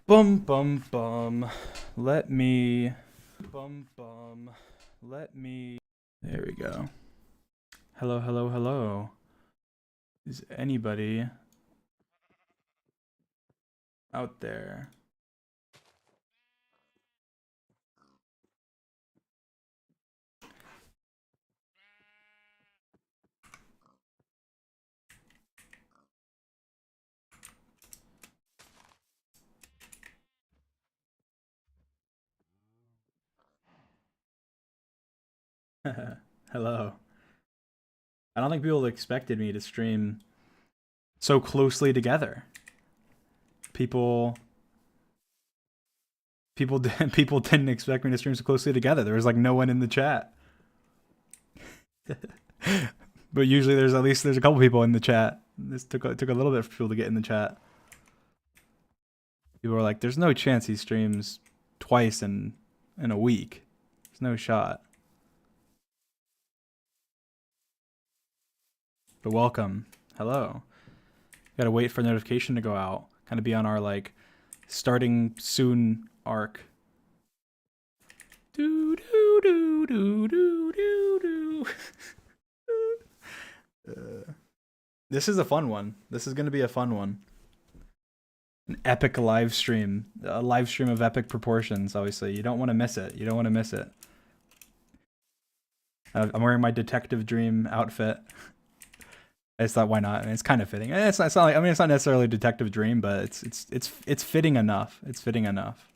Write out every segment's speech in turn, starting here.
Bum bum bum. Let me. Bum bum. Let me. There we go. Hello, hello, hello. Is anybody out there? Hello. I don't think people expected me to stream so closely together. People people didn't expect me to stream so closely together. There was like no one in the chat. But usually there's a couple people in the chat. This took a little bit for people to get in the chat. People were like, "There's no chance he streams twice in a week. There's no shot." But welcome, hello. Gotta wait for notification to go out. Kind of be on our like starting soon arc. Do do do do do do do. This is a fun one. This is gonna be a fun one. An epic live stream. A live stream of epic proportions, obviously. You don't want to miss it. You don't want to miss it. I'm wearing my Detective Dream outfit. I just thought, why not? I mean, it's kind of fitting. It's not like, I mean, it's not necessarily Detective Dream, but it's fitting enough. It's fitting enough.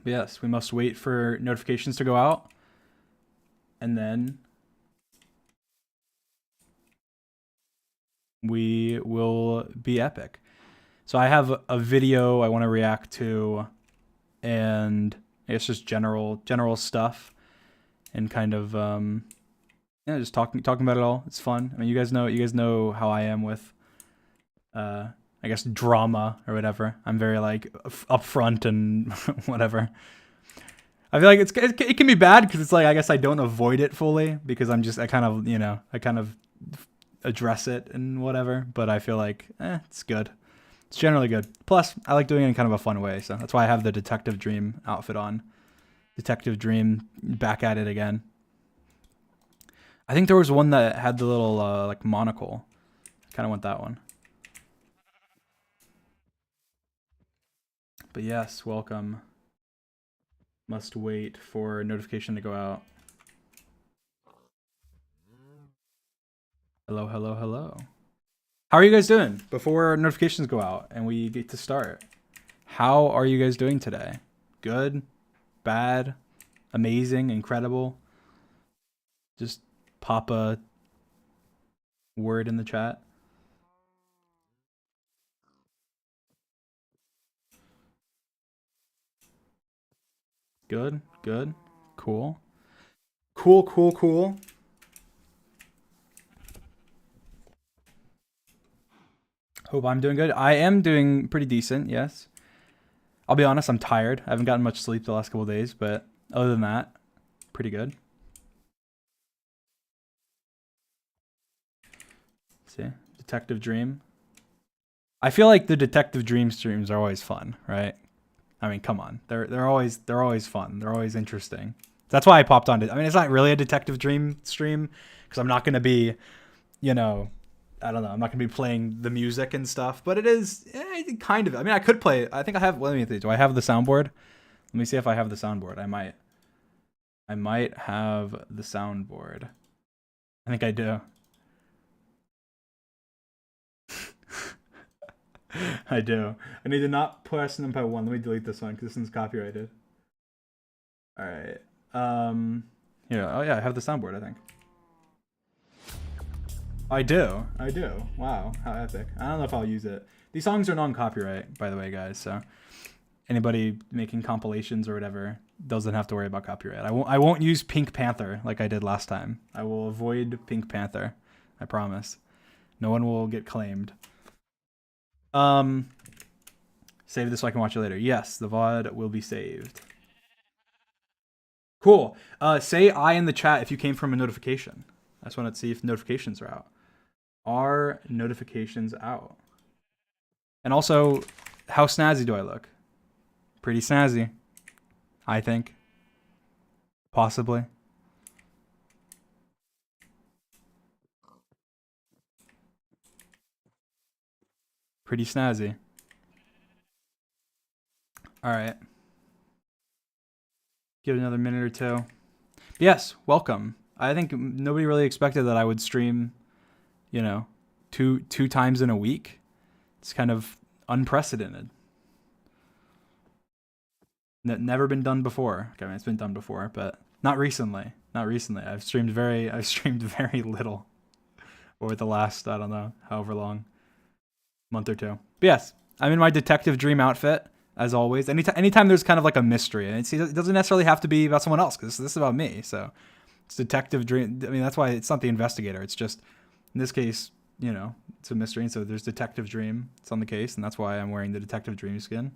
But yes, we must wait for notifications to go out, and then we will be epic. So I have a video I want to react to, and I guess just general stuff, and kind of yeah, just talking about it all. It's fun. I mean, you guys know how I am with I guess drama or whatever. I'm very like upfront and whatever. I feel like it can be bad because it's like, I guess I don't avoid it fully because I kind of address it and whatever. But I feel like it's good. It's generally good. Plus, I like doing it in kind of a fun way, so that's why I have the Detective Dream outfit on. Detective Dream, back at it again. I think there was one that had the little like monocle. Kind of want that one. But yes, welcome. Must wait for notification to go out. Hello, hello, hello. How are you guys doing before notifications go out and we get to start? How are you guys doing today? Good? Bad? Amazing? Incredible? Just pop a word in the chat. Good? Good? Cool? Cool, cool, cool. Hope I'm doing good. I am doing pretty decent, yes. I'll be honest, I'm tired. I haven't gotten much sleep the last couple of days, but other than that, pretty good. See? Detective Dream. I feel like the Detective Dream streams are always fun, right? I mean, come on. They're always fun. They're always interesting. That's why I popped on it. I mean, it's not really a Detective Dream stream because I'm not going to be, you know, I don't know. I'm not going to be playing the music and stuff, but it is kind of. I mean, I could play. I think I have. Let me see. Do I have the soundboard? Let me see if I have the soundboard. I might. I might have the soundboard. I think I do. I do. I need to not press number 1. Let me delete this one because this one's copyrighted. All right. Here. Oh yeah, I have the soundboard. I think. I do. I do. Wow, how epic. I don't know if I'll use it. These songs are non-copyright, by the way, guys. So anybody making compilations or whatever doesn't have to worry about copyright. I won't use Pink Panther like I did last time. I will avoid Pink Panther. I promise. No one will get claimed. Save this so I can watch it later. Yes, the VOD will be saved. Cool. Say I in the chat if you came from a notification. I just want to see if notifications are out. Are notifications out? And also, how snazzy do I look? Pretty snazzy, I think. Possibly. Pretty snazzy. All right. Give it another minute or two. Yes, welcome. I think nobody really expected that I would stream, you know, two times in a week. It's kind of unprecedented. Never been done before. Okay, I mean, it's been done before, but not recently. Not recently. I've streamed very little over the last, I don't know, however long, month or two. But yes, I'm in my detective dream outfit as always. Anytime there's kind of like a mystery, and it doesn't necessarily have to be about someone else because this is about me. So it's detective dream. I mean, that's why it's not the investigator. It's just in this case, you know, it's a mystery. And so there's detective dream. It's on the case, and that's why I'm wearing the detective dream skin.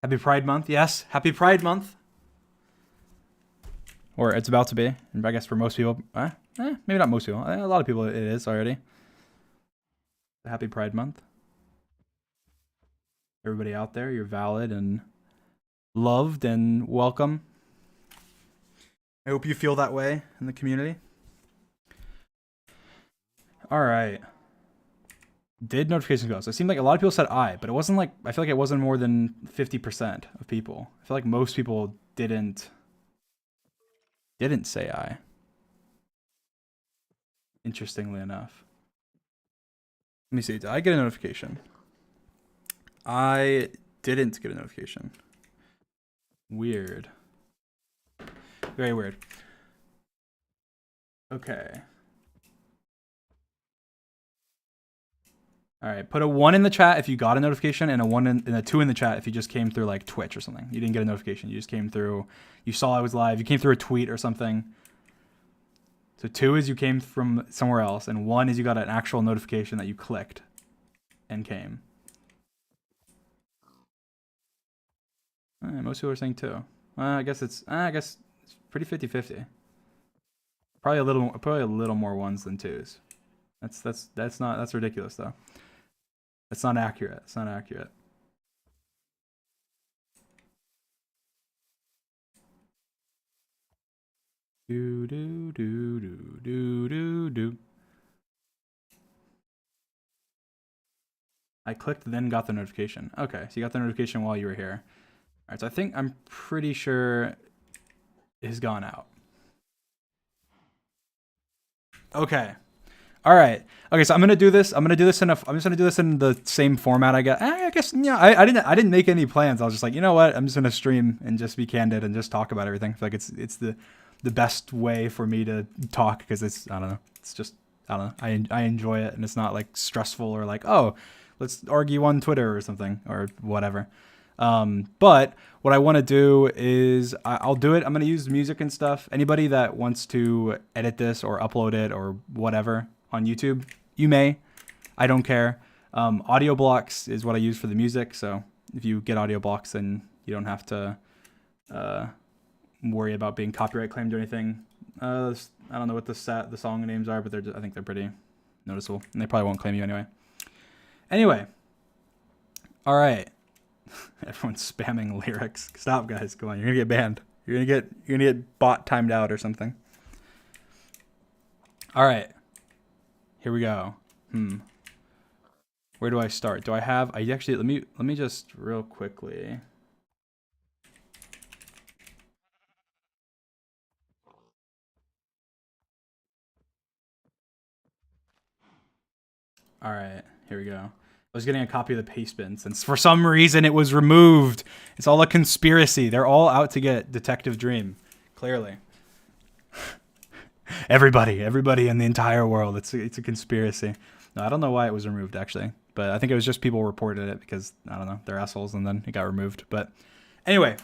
Happy Pride Month. Yes, happy Pride Month. Or it's about to be. And I guess for most people, maybe not most people. A lot of people it is already. Happy Pride Month. Everybody out there, you're valid and loved and welcome. I hope you feel that way in the community. All right. Did notifications go? So it seemed like a lot of people said I, but it wasn't like, I feel like it wasn't more than 50% of people. I feel like most people didn't say I. Interestingly enough. Let me see. Did I get a notification? I didn't get a notification. Weird. Very weird. Okay. All right, put a 1 in the chat if you got a notification, and a 2 in the chat if you just came through like Twitch or something. You didn't get a notification. You just came through. You saw I was live. You came through a tweet or something. So 2 is you came from somewhere else, and 1 is you got an actual notification that you clicked and came. Most people are saying 2. I guess it's pretty 50-50. Probably a little more 1s than 2s. That's ridiculous though. It's not accurate. It's not accurate. Do do do do do do do. I clicked, then got the notification. Okay, so you got the notification while you were here. All right, so I'm pretty sure it has gone out. Okay. All right. Okay, so I'm gonna do this. I'm just gonna do this in the same format. I guess yeah. I didn't make any plans. I was just like, you know what? I'm just gonna stream and just be candid and just talk about everything. I feel like it's the best way for me to talk because it's I don't know. It's just I don't know. I enjoy it and it's not like stressful or like oh let's argue on Twitter or something or whatever. But what I want to do is I'll do it. I'm gonna use music and stuff. Anybody that wants to edit this or upload it or whatever on YouTube, you may. I don't care. Audio blocks is what I use for the music. So if you get audio blocks, then you don't have to worry about being copyright claimed or anything. I don't know what the song names are, but I think they're pretty noticeable, and they probably won't claim you anyway. Anyway, all right. Everyone's spamming lyrics. Stop, guys. Come on, you're gonna get banned. You're gonna get bot timed out or something. All right. Here we go. Where do I start? Do I have? I actually let me just real quickly. All right, here we go. I was getting a copy of the paste bin since for some reason it was removed. It's all a conspiracy. They're all out to get Detective Dream. Clearly. Everybody in the entire world. It's a conspiracy. No, I don't know why it was removed actually, but I think it was just people reported it because I don't know, they're assholes and then it got removed. But anyway,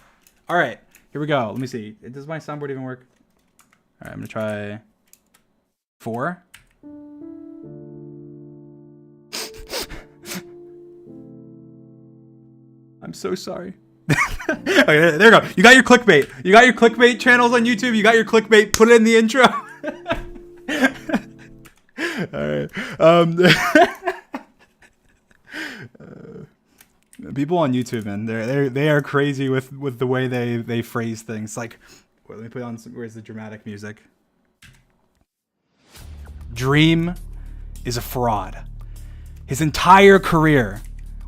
all right, here we go. Let me see. Does my soundboard even work? All right, I'm gonna try 4. I'm so sorry. Okay, there you go. You got your clickbait. You got your clickbait channels on YouTube. You got your clickbait. Put it in the intro. All right. People on YouTube, man, they are crazy with the way they phrase things. Like, wait, let me put on where's the dramatic music? Dream is a fraud. His entire career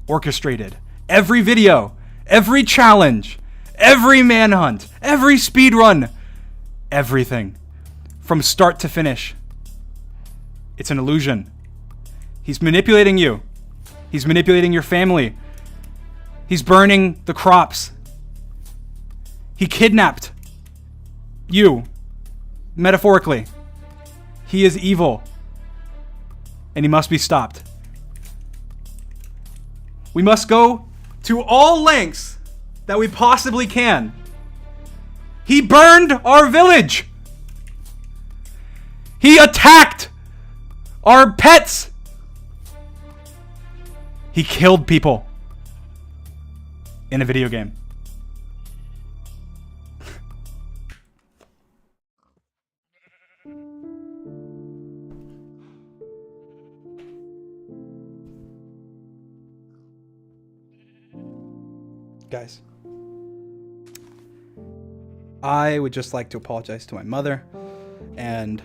orchestrated. Every video, every challenge, every manhunt, every speedrun, everything. From start to finish. It's an illusion. He's manipulating you. He's manipulating your family. He's burning the crops. He kidnapped you, metaphorically. He is evil. And he must be stopped. We must go to all lengths that we possibly can. He burned our village. He attacked our pets. He killed people in a video game. Guys, I would just like to apologize to my mother and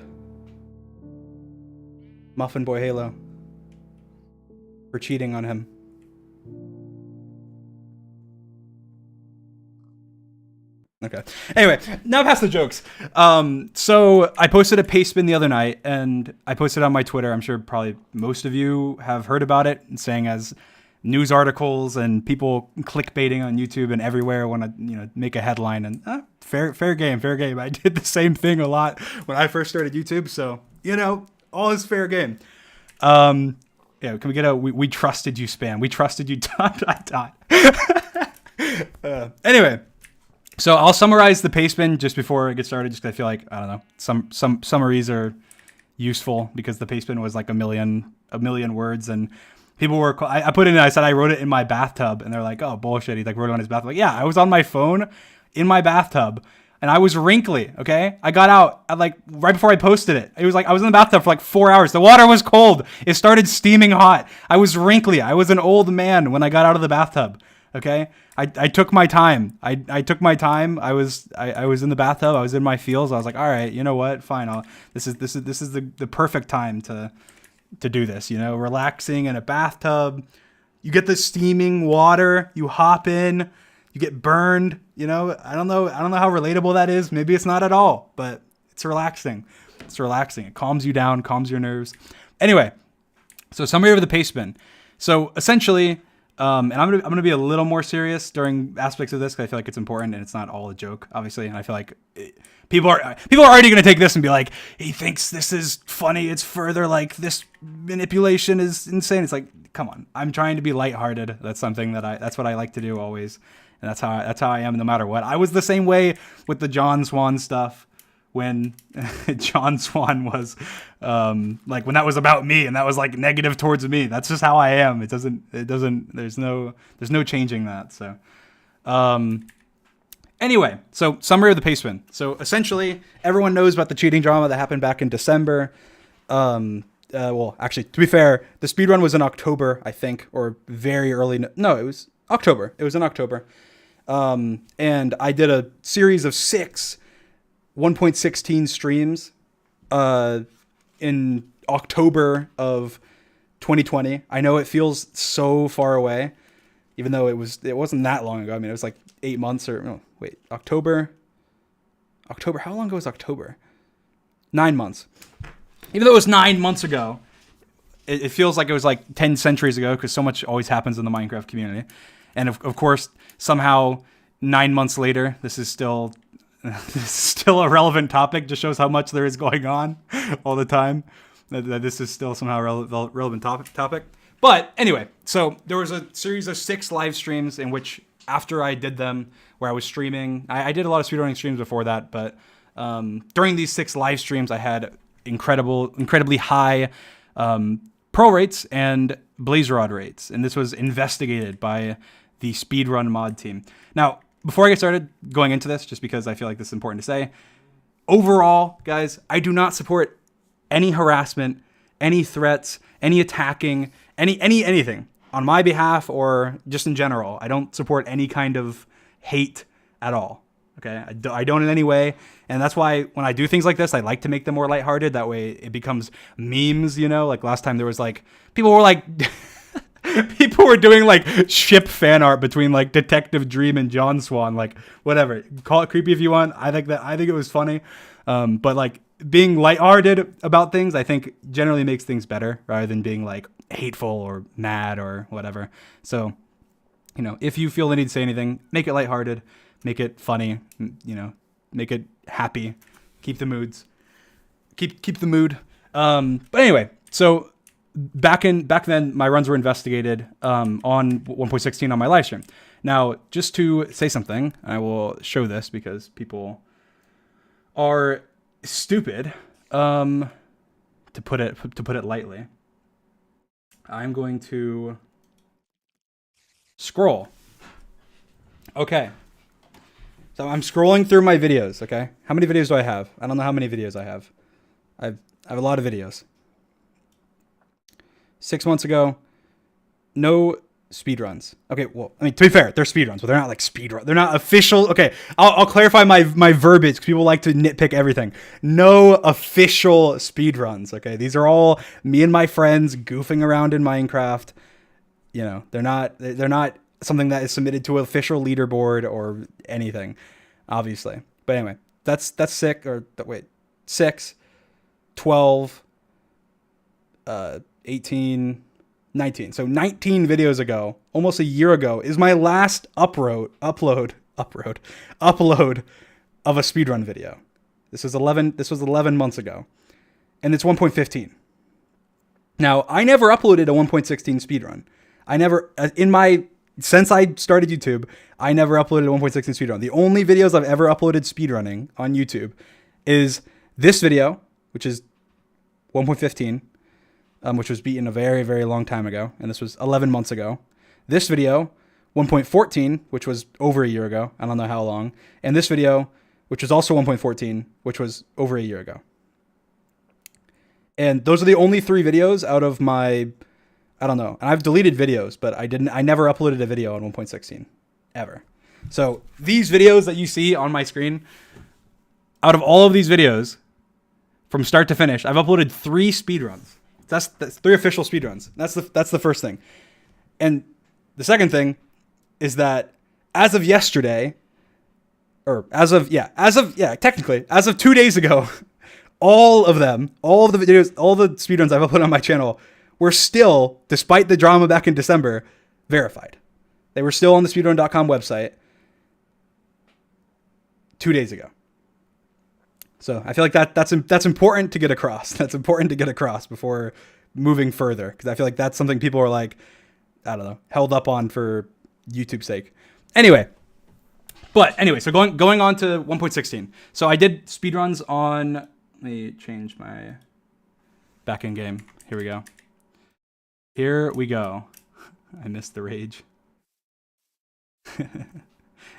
Muffin Boy Halo for cheating on him. Okay. Anyway, now past the jokes. So I posted a paste bin the other night, and I posted it on my Twitter. I'm sure probably most of you have heard about it, saying as news articles and people clickbaiting on YouTube and everywhere want to, make a headline, and fair game. I did the same thing a lot when I first started YouTube, so all is fair game. Can we get we trusted you spam? We trusted you ... Anyway, so I'll summarize the paste bin just before I get started, just because I feel like, I don't know, some summaries are useful, because the paste bin was like a million words, and people were, I put it in, I said I wrote it in my bathtub, and they're like, oh, bullshit, he wrote it on his bathtub. Like, yeah, I was on my phone in my bathtub, and I was wrinkly, okay? I got out at right before I posted it. It was I was in the bathtub for 4 hours. The water was cold. It started steaming hot. I was wrinkly. I was an old man when I got out of the bathtub, okay? I took my time. I took my time. I was in the bathtub. I was in my feels. I was like, all right, you know what? Fine. This is the perfect time to do this, relaxing in a bathtub. You get the steaming water, you hop in, you get burned, I don't know how relatable that is. Maybe it's not at all, but it's relaxing. It calms you down, calms your nerves. Anyway, so summary of the paste bin. So essentially, and I'm gonna be a little more serious during aspects of this, because I feel like it's important and it's not all a joke, obviously, and I feel like people are already going to take this and be like, he thinks this is funny. It's further this manipulation is insane. It's like, come on. I'm trying to be lighthearted. That's something that's what I like to do always. And that's how I am no matter what. I was the same way with the John Swan stuff when John Swan was when that was about me and that was negative towards me. That's just how I am. There's no changing that. So, anyway, so summary of the paste bin. So essentially, everyone knows about the cheating drama that happened back in December. Well, actually, to be fair, the speedrun was in October, I think, or very early. No, it was October. It was in October. And I did a series of 6 1.16 streams in October of 2020. I know it feels so far away, even though it wasn't that long ago. I mean, it was 8 months October. How long ago was October? 9 months. Even though it was 9 months ago, it feels like it was 10 centuries ago, because so much always happens in the Minecraft community. And of course, somehow 9 months later, this is still a relevant topic. Just shows how much there is going on all the time. That this is still somehow a relevant topic. But anyway, so there was a series of 6 live streams in which, after I did them, where I was streaming, I did a lot of speedrunning streams before that, but during these 6 live streams, I had incredibly high pro rates and blaze rod rates, and this was investigated by the speedrun mod team. Now, before I get started going into this, just because I feel like this is important to say, overall, guys, I do not support any harassment, any threats, any attacking, anything on my behalf or just in general. I don't support any kind of hate at all. Okay, I don't in any way, and that's why when I do things like this, I like to make them more lighthearted. That way, it becomes memes. You know, like last time there was like people were like. People were doing like ship fan art between like Detective Dream and John Swan, like whatever. Call it creepy if you want. I think it was funny. But like being lighthearted about things, I think generally makes things better rather than being like hateful or mad or whatever. So, you know, if you feel the need to say anything, make it lighthearted, make it funny, you know, make it happy, keep the moods, keep the mood. But anyway, so back then, my runs were investigated on 1.16 on my live stream. Now, just to say something, I will show this because people are stupid. To put it lightly, I'm going to scroll. Okay. So I'm scrolling through my videos. Okay. How many videos do I have? I don't know how many videos I have. I have a lot of videos. 6 months ago, no speedruns. Okay, well, I mean, to be fair, they're speedruns, but they're not like speedrun. They're not official. Okay, I'll clarify my verbiage because people like to nitpick everything. No official speedruns. Okay, these are all me and my friends goofing around in Minecraft. You know, they're not something that is submitted to an official leaderboard or anything, obviously. But anyway, that's 6, 12, 18, 19. So 19 videos ago, almost a year ago, is my last upload of a speedrun video. This was 11 months ago. And it's 1.15. Now, I never uploaded a 1.16 speedrun. Since I started YouTube, I never uploaded a 1.16 speedrun. The only videos I've ever uploaded speedrunning on YouTube is this video, which is 1.15, which was beaten a very, very long time ago. And this was 11 months ago. This video, 1.14, which was over a year ago. I don't know how long. And this video, which was also 1.14, which was over a year ago. And those are the only 3 videos out of my, I don't know. And I've deleted videos, but I never uploaded a video on 1.16 ever. So these videos that you see on my screen, out of all of these videos, from start to finish, I've uploaded 3 speedruns. That's 3 official speedruns. That's the first thing. And the second thing is that as of yesterday, technically, as of 2 days ago, all of the videos, all the speedruns I've uploaded on my channel were still, despite the drama back in December, verified. They were still on the speedrun.com website 2 days ago. So I feel like that's important to get across. That's important to get across before moving further, because I feel like that's something people are like, I don't know, held up on for YouTube's sake. Anyway, so going on to 1.16. So I did speedruns on. Let me change my back end game. Here we go. I missed the rage.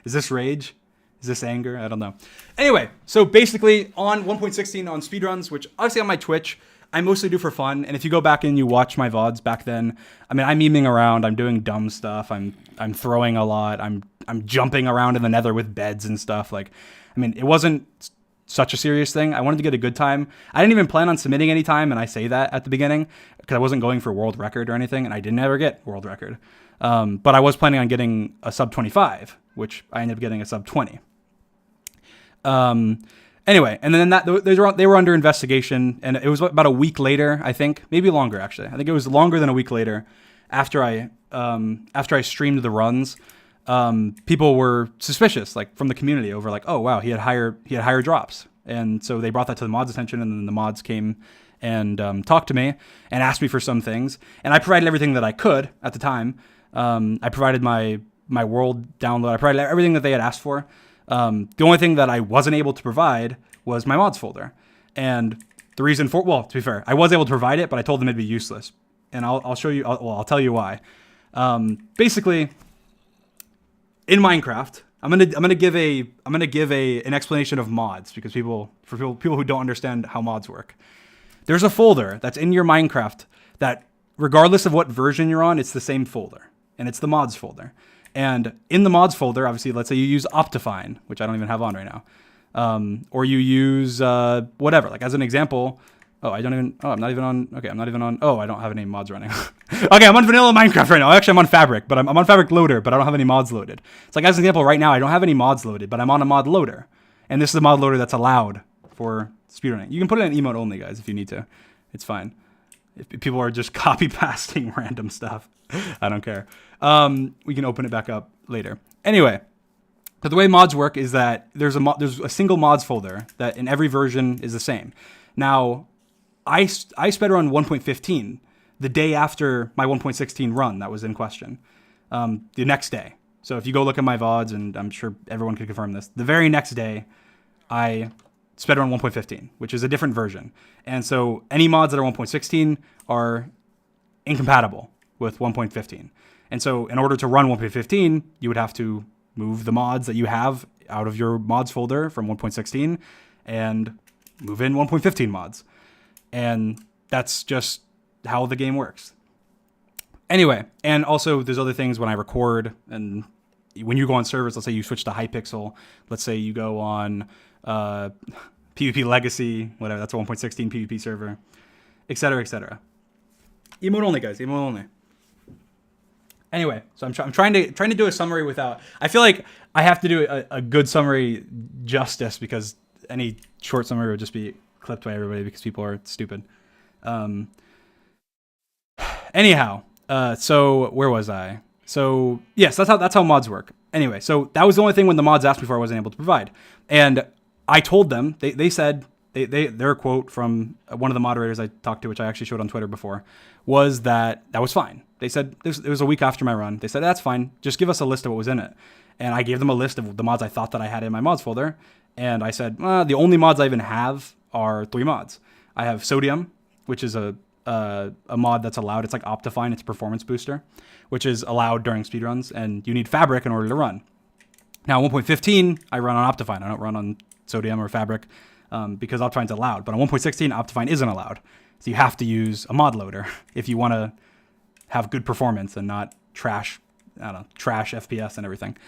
Is this rage? Is this anger? I don't know. Anyway, so basically on 1.16 on speedruns, which obviously on my Twitch, I mostly do for fun. And if you go back and you watch my VODs back then, I mean, I'm memeing around, I'm doing dumb stuff, I'm throwing a lot, I'm jumping around in the nether with beds and stuff. Like, I mean, it wasn't such a serious thing. I wanted to get a good time. I didn't even plan on submitting any time, and I say that at the beginning because I wasn't going for world record or anything, and I didn't ever get world record. But I was planning on getting a sub 25, which I ended up getting a sub 20. Anyway, and then they were under investigation, and it was about a week later, I think, maybe longer actually. I think it was longer than a week later after I streamed the runs. People were suspicious, like from the community, over like, oh wow, he had higher drops, and so they brought that to the mods' attention, and then the mods came and talked to me and asked me for some things, and I provided everything that I could at the time. I provided my world download. I provided everything that they had asked for. The only thing that I wasn't able to provide was my mods folder, and the reason for, well, to be fair, I was able to provide it, but I told them it'd be useless, and I'll show you. I'll tell you why. Basically, in Minecraft, I'm gonna give an explanation of mods because people who don't understand how mods work. There's a folder that's in your Minecraft that, regardless of what version you're on, it's the same folder, and it's the mods folder. And in the mods folder, obviously, let's say you use Optifine, which I don't even have on right now, or you use whatever. Like as an example, I'm not even on. Oh, I don't have any mods running. Okay, I'm on vanilla Minecraft right now. Actually, I'm on Fabric, but I'm on Fabric Loader, but I don't have any mods loaded. It's like as an example, right now I don't have any mods loaded, but I'm on a mod loader, and this is a mod loader that's allowed for speedrunning. You can put it in emote only, guys, if you need to. It's fine. If people are just copy pasting random stuff, I don't care. We can open it back up later. Anyway, but the way mods work is that there's a single mods folder that in every version is the same. Now, I sped run 1.15 the day after my 1.16 run that was in question, the next day. So if you go look at my VODs, and I'm sure everyone can confirm this, the very next day, I sped run 1.15, which is a different version. And so any mods that are 1.16 are incompatible with 1.15. And so in order to run 1.15, you would have to move the mods that you have out of your mods folder from 1.16 and move in 1.15 mods. And that's just how the game works. Anyway, and also there's other things when I record and when you go on servers, let's say you switch to Hypixel, let's say you go on PvP Legacy, whatever, that's a 1.16 PvP server, etc., etc. Emote only, guys, emote only. Anyway, so I'm trying to do a summary without. I feel like I have to do a good summary justice because any short summary would just be clipped by everybody because people are stupid. Anyhow, so where was I? So yes, that's how mods work. Anyway, so that was the only thing when the mods asked me for I wasn't able to provide, and I told them. They said their quote from one of the moderators I talked to, which I actually showed on Twitter before, was that was fine. They said it was a week after my run. They said that's fine. Just give us a list of what was in it, and I gave them a list of the mods I thought that I had in my mods folder, and I said the only mods I even have are 3 mods. I have Sodium, which is a mod that's allowed. It's like Optifine. It's a performance booster, which is allowed during speedruns, and you need Fabric in order to run. Now, 1.15, I run on Optifine. I don't run on Sodium or Fabric because Optifine's allowed. But on 1.16, Optifine isn't allowed. So you have to use a mod loader if you want to have good performance and not trash FPS and everything.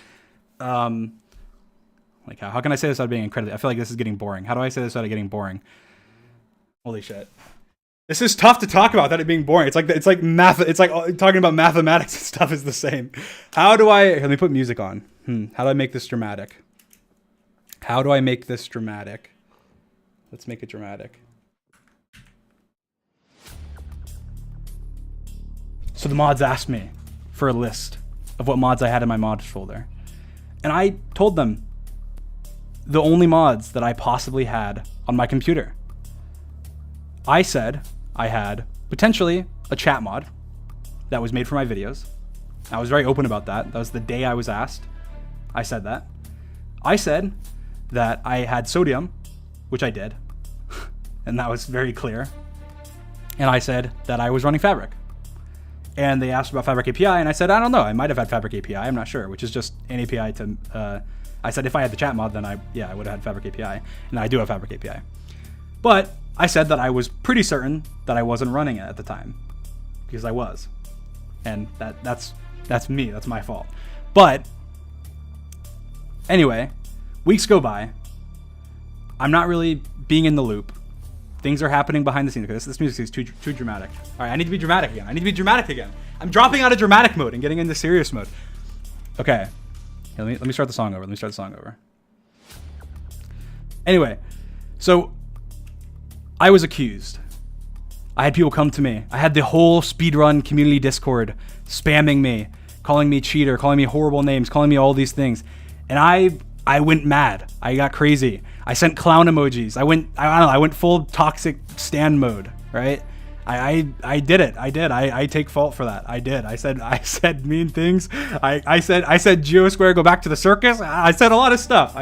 Like how can I say this without being incredibly? I feel like this is getting boring. How do I say this without getting boring? Holy shit. This is tough to talk about without it being boring. It's like math. It's like talking about mathematics and stuff is the same. How do I? Let me put music on. How do I make this dramatic? How do I make this dramatic? Let's make it dramatic. So the mods asked me for a list of what mods I had in my mods folder, and I told them the only mods that I possibly had on my computer. I said I had potentially a chat mod that was made for my videos. I was very open about that. That was the day I was asked. I said that. I said that I had Sodium, which I did, and that was very clear. And I said that I was running Fabric. And they asked about Fabric API, and I said, I don't know. I might have had Fabric API. I'm not sure, which is just an API to... I said if I had the chat mod, then I would have had Fabric API. And I do have Fabric API. But I said that I was pretty certain that I wasn't running it at the time. Because I was. And that's me. That's my fault. But anyway, weeks go by. I'm not really being in the loop. Things are happening behind the scenes. Okay, this music is too dramatic. All right, I need to be dramatic again. I'm dropping out of dramatic mode and getting into serious mode. Okay. Let me start the song over. Anyway, so I was accused. I had people come to me. I had the whole speedrun community Discord spamming me, calling me cheater, calling me horrible names, calling me all these things. And I went mad. I got crazy. I sent clown emojis. I went full toxic stan mode, right? I did it. I take fault for that. I did. I said mean things. I said Geosquare go back to the circus. I said a lot of stuff.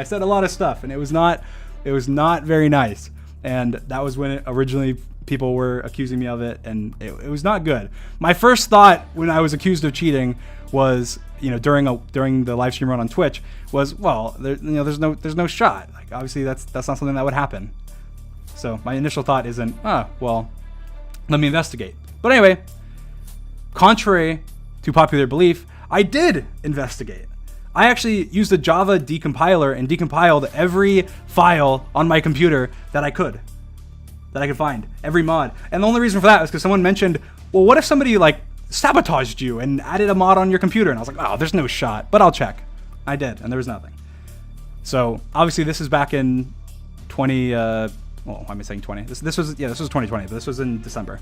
And it was not very nice. and that was when originally people were accusing me of it, and it was not good. My first thought when I was accused of cheating was, during the live stream run on Twitch, was, well, there's no shot. Like, obviously that's not something that would happen. So my initial thought isn't, well, let me investigate. But anyway, contrary to popular belief, I did investigate. I actually used a Java decompiler and decompiled every file on my computer that I could find, every mod. And the only reason for that was because someone mentioned, well, what if somebody like sabotaged you and added a mod on your computer? And I was like, oh, there's no shot, but I'll check. I did, and there was nothing. So obviously this is back in 20. Well, why am I saying 20? This was 2020, but this was in December.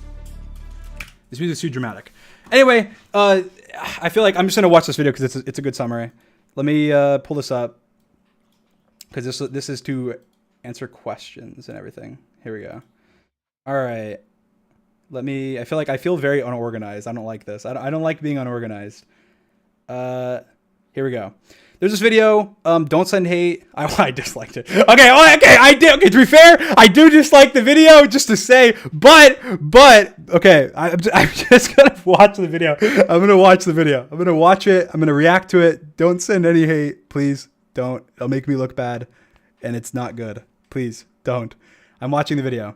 This music's too dramatic. Anyway, I feel like I'm just gonna watch this video because it's a good summary. Let me pull this up because this is to answer questions and everything. Here we go. All right. I feel very unorganized. I don't like this. I don't like being unorganized. Here we go. There's this video. Don't send hate. I disliked it. Okay. I did. Okay. To be fair, I do dislike the video, just to say. But okay. I'm just gonna watch the video. I'm gonna watch the video. I'm gonna watch it. I'm gonna react to it. Don't send any hate, please. Don't. It'll make me look bad, and it's not good. Please don't. I'm watching the video.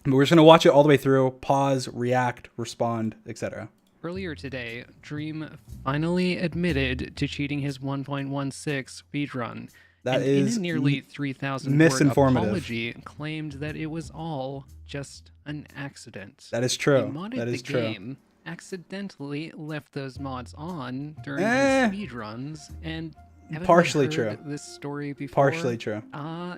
But we're just gonna watch it all the way through. Pause, react, respond, etc. Earlier today, Dream finally admitted to cheating his 1.16 speedrun. That is in a nearly 3,000 word apology, claimed that it was all just an accident. That is true. He modded that is the true. game, accidentally left those mods on during his speedruns, and haven't partially heard true. This story before. Partially true.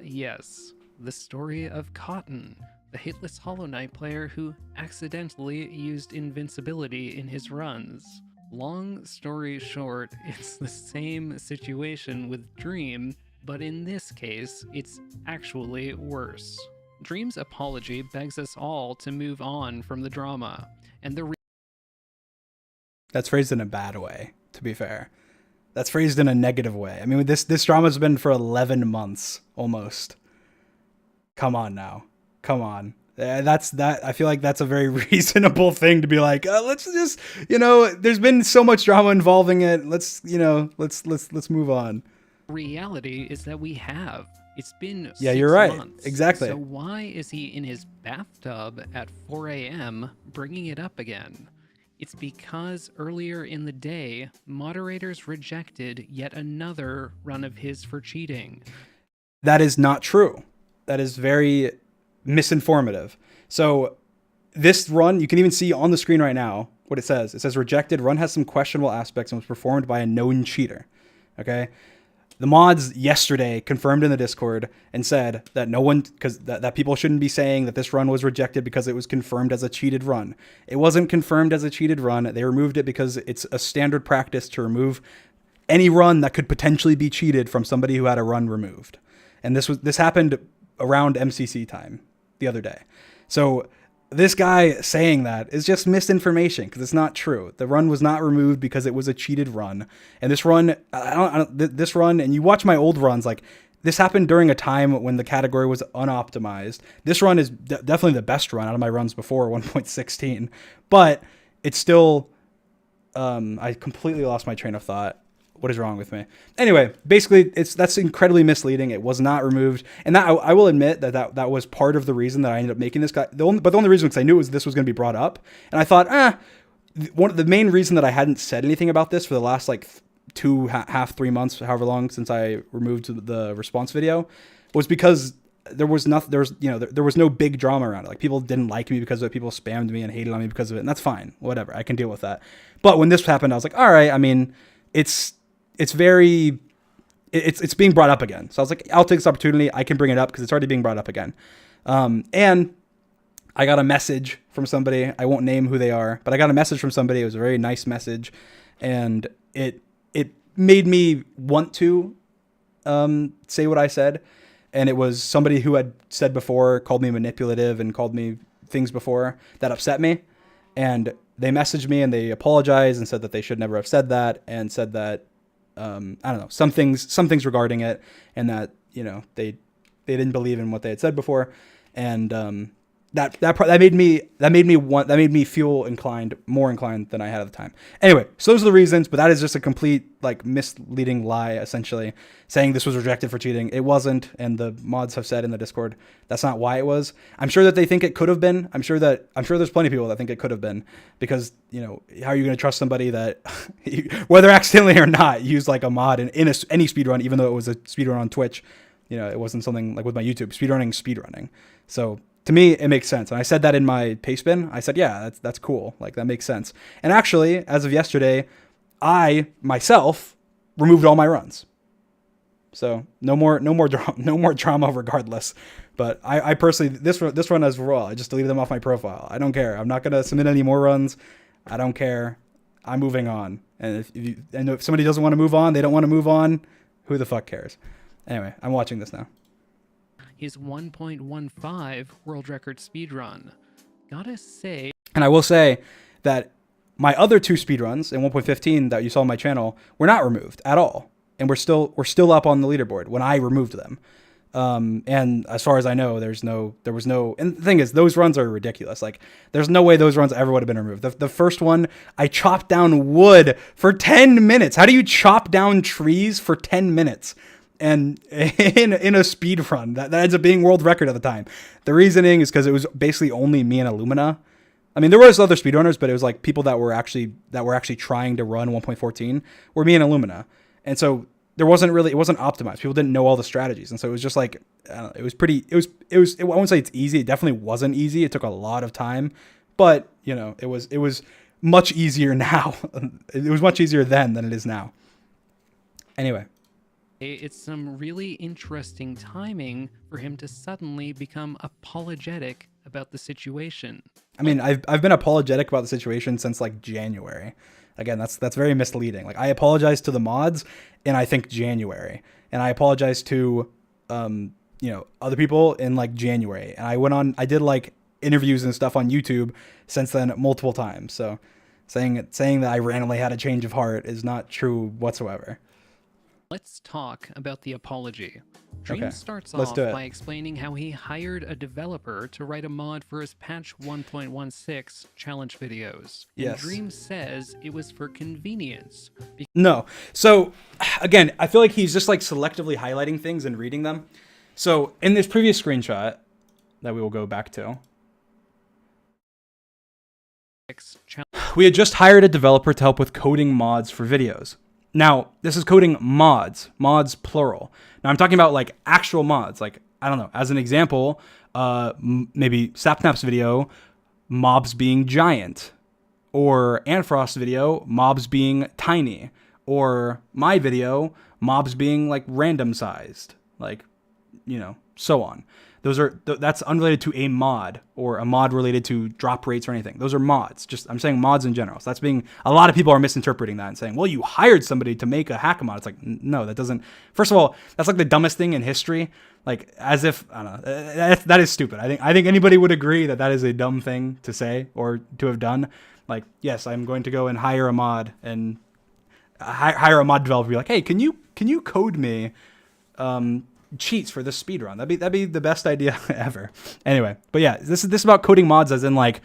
Yes, the story of Cotton, the hitless Hollow Knight player who accidentally used invincibility in his runs. Long story short, it's the same situation with Dream, but in this case, it's actually worse. Dream's apology begs us all to move on from the drama, and That's phrased in a bad way, to be fair. That's phrased in a negative way. I mean, this drama's been for 11 months, almost. Come on now. Come on. I feel like that's a very reasonable thing to be like, let's just, there's been so much drama involving it. Let's move on. Reality is that we have. It's been 6 you're right. months. Exactly. So why is he in his bathtub at 4 a.m. bringing it up again? It's because earlier in the day, moderators rejected yet another run of his for cheating. That is not true. That is very misinformative. So this run, you can even see on the screen right now what it says. It says rejected. Run has some questionable aspects and was performed by a known cheater. Okay. The mods yesterday confirmed in the Discord and said that that people shouldn't be saying that this run was rejected because it was confirmed as a cheated run. It wasn't confirmed as a cheated run. They removed it because it's a standard practice to remove any run that could potentially be cheated from somebody who had a run removed. And this happened around MCC time the other day. So this guy saying that is just misinformation because it's not true. The run was not removed because it was a cheated run. And this run, this run, and you watch my old runs, like this happened during a time when the category was unoptimized. This run is definitely the best run out of my runs before 1.16, but it's still, I completely lost my train of thought. What is wrong with me? Anyway, basically, that's incredibly misleading. It was not removed, and that I will admit that was part of the reason that I ended up making this guy. The only reason because I knew this was going to be brought up, and I thought, the main reason that I hadn't said anything about this for the last like 3 months, however long since I removed the response video, was because there was no big drama around it. Like people didn't like me because of it. People spammed me and hated on me because of it, and that's fine. Whatever, I can deal with that. But when this happened, I was like, all right. I mean, it's being brought up again. So I was like, I'll take this opportunity. I can bring it up because it's already being brought up again. And I got a message from somebody. I won't name who they are, but I got a message from somebody. It was a very nice message, and it made me want to say what I said. And it was somebody who had said before, called me manipulative and called me things before that upset me. And they messaged me and they apologized and said that they should never have said that, and said that, I don't know, some things regarding it, and that, they didn't believe in what they had said before. And that made me feel more inclined than I had at the time. Anyway, so those are the reasons, but that is just a complete like misleading lie, essentially saying this was rejected for cheating. It wasn't, and the mods have said in the Discord that's not why it was. I'm sure that they think it could have been. I'm sure there's plenty of people that think it could have been, because how are you going to trust somebody that whether accidentally or not used like a mod in any speedrun, even though it was a speedrun on Twitch. It wasn't something like with my YouTube speedrunning. So to me, it makes sense. And I said that in my Pastebin. I said, yeah, that's cool. Like, that makes sense. And actually, as of yesterday, I myself removed all my runs. So no more drama regardless. But I personally, this run as well, I just deleted them off my profile. I don't care. I'm not going to submit any more runs. I don't care. I'm moving on. And if somebody doesn't want to move on, they don't want to move on, who the fuck cares? Anyway, I'm watching this now. His 1.15 world record speedrun. Gotta say... And I will say that my other 2 speedruns in 1.15 that you saw on my channel were not removed at all. And we're still up on the leaderboard when I removed them. And as far as I know, there was no, and the thing is, those runs are ridiculous. Like, there's no way those runs ever would have been removed. The first one, I chopped down wood for 10 minutes. How do you chop down trees for 10 minutes? And in a speed run that ends up being world record at the time. The reasoning is because it was basically only me and Illumina. I mean, there was other speedrunners, but it was like people that were actually trying to run 1.14 were me and Illumina. And so it wasn't optimized. People didn't know all the strategies. And so it was just like, I won't say it's easy. It definitely wasn't easy. It took a lot of time, but it was much easier now. It was much easier then than it is now. Anyway. It's some really interesting timing for him to suddenly become apologetic about the situation. I mean, I've been apologetic about the situation since like January. Again, that's very misleading. Like, I apologized to the mods in I think January, and I apologized to other people in like January, and I did like interviews and stuff on YouTube since then multiple times. So saying that I randomly had a change of heart is not true whatsoever. Let's talk about the apology. Dream Okay, starts let's off do it. by explaining how he hired a developer to write a mod for his patch 1.16 challenge videos. And Yes. Dream says it was for convenience. No. So again, I feel like he's just like selectively highlighting things and reading them. So in this previous screenshot that we will go back to, we had just hired a developer to help with coding mods for videos. Now, this is coding mods plural. Now, I'm talking about like actual mods. Like, I don't know, as an example, maybe Sapnap's video, mobs being giant, or Antfrost's video, mobs being tiny, or my video, mobs being like random sized, like, so on. That's unrelated to a mod or a mod related to drop rates or anything. Those are mods. I'm saying mods in general. So a lot of people are misinterpreting that and saying, well, you hired somebody to make a hack mod. It's like, no, that doesn't. First of all, that's like the dumbest thing in history. Like, as if, I don't know, that is stupid. I think anybody would agree that is a dumb thing to say or to have done. Like, yes, I'm going to go and hire a mod and hire a mod developer. Be like, hey, can you code me cheats for this speedrun? That'd be the best idea ever. Anyway, but yeah, this is about coding mods, as in like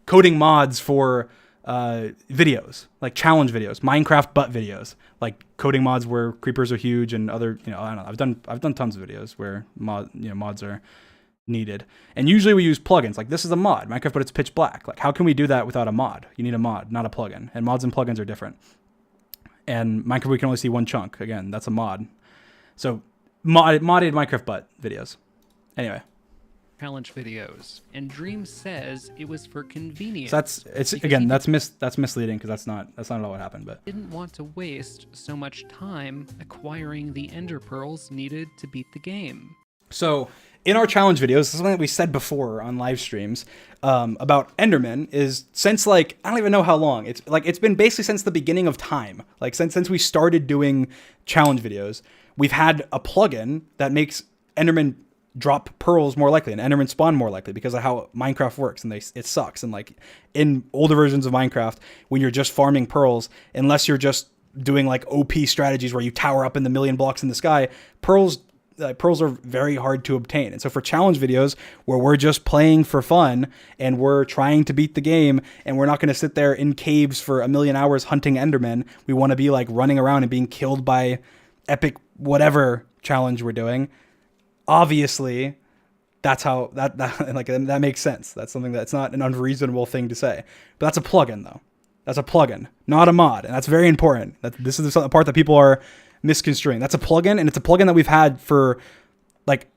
coding mods for videos, like challenge videos, Minecraft butt videos, like coding mods where creepers are huge and other, I don't know. I've done tons of videos where mods are needed, and usually we use plugins. Like, this is a mod, Minecraft, but it's pitch black. Like, how can we do that without a mod? You need a mod, not a plugin, and mods and plugins are different. And Minecraft, we can only see one chunk. Again, that's a mod. So modded Minecraft butt videos. Anyway, challenge videos, and Dream says it was for convenience. so that's misleading, because that's not at all what happened. But didn't want to waste so much time acquiring the ender pearls needed to beat the game. so in our challenge videos, this is something that we said before on live streams about Enderman, is since like, I don't even know how long. It's been basically since the beginning of time. Like, since we started doing challenge videos, we've had a plugin that makes Enderman drop pearls more likely and Enderman spawn more likely because of how Minecraft works, and it sucks. And like, in older versions of Minecraft, when you're just farming pearls, unless you're just doing like OP strategies where you tower up in the million blocks in the sky, pearls pearls are very hard to obtain. And so for challenge videos where we're just playing for fun and we're trying to beat the game and we're not going to sit there in caves for a million hours hunting Endermen, we want to be like running around and being killed by epic whatever challenge we're doing. Obviously, that's how that makes sense. That's something that's not an unreasonable thing to say. But that's a plugin though. That's a plugin, not a mod, and that's very important. This is the part that people are misconstruing. That's a plugin, and it's a plugin that we've had for like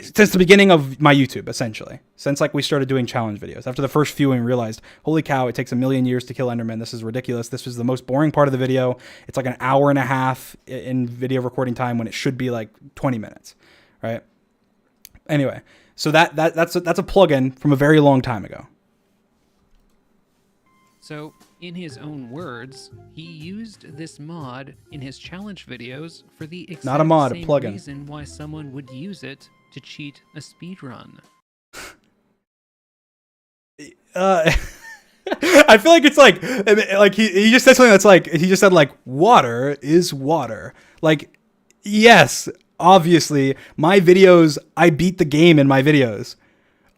since the beginning of my YouTube, essentially. Since like we started doing challenge videos. After the first few, we realized, holy cow, it takes 1,000,000 years to kill Enderman. This is ridiculous. This was the most boring part of the video. It's like an hour and a half in video recording time when it should be like 20 minutes, right? Anyway, so that's a plugin from a very long time ago. So, in his own words, he used this mod in his challenge videos for the exact Not a mod, a same plugin. reason why someone would use it to cheat a speedrun. I feel like it's like he just said something that's like, he just said like, water is water. Like, yes, obviously, my videos, I beat the game in my videos.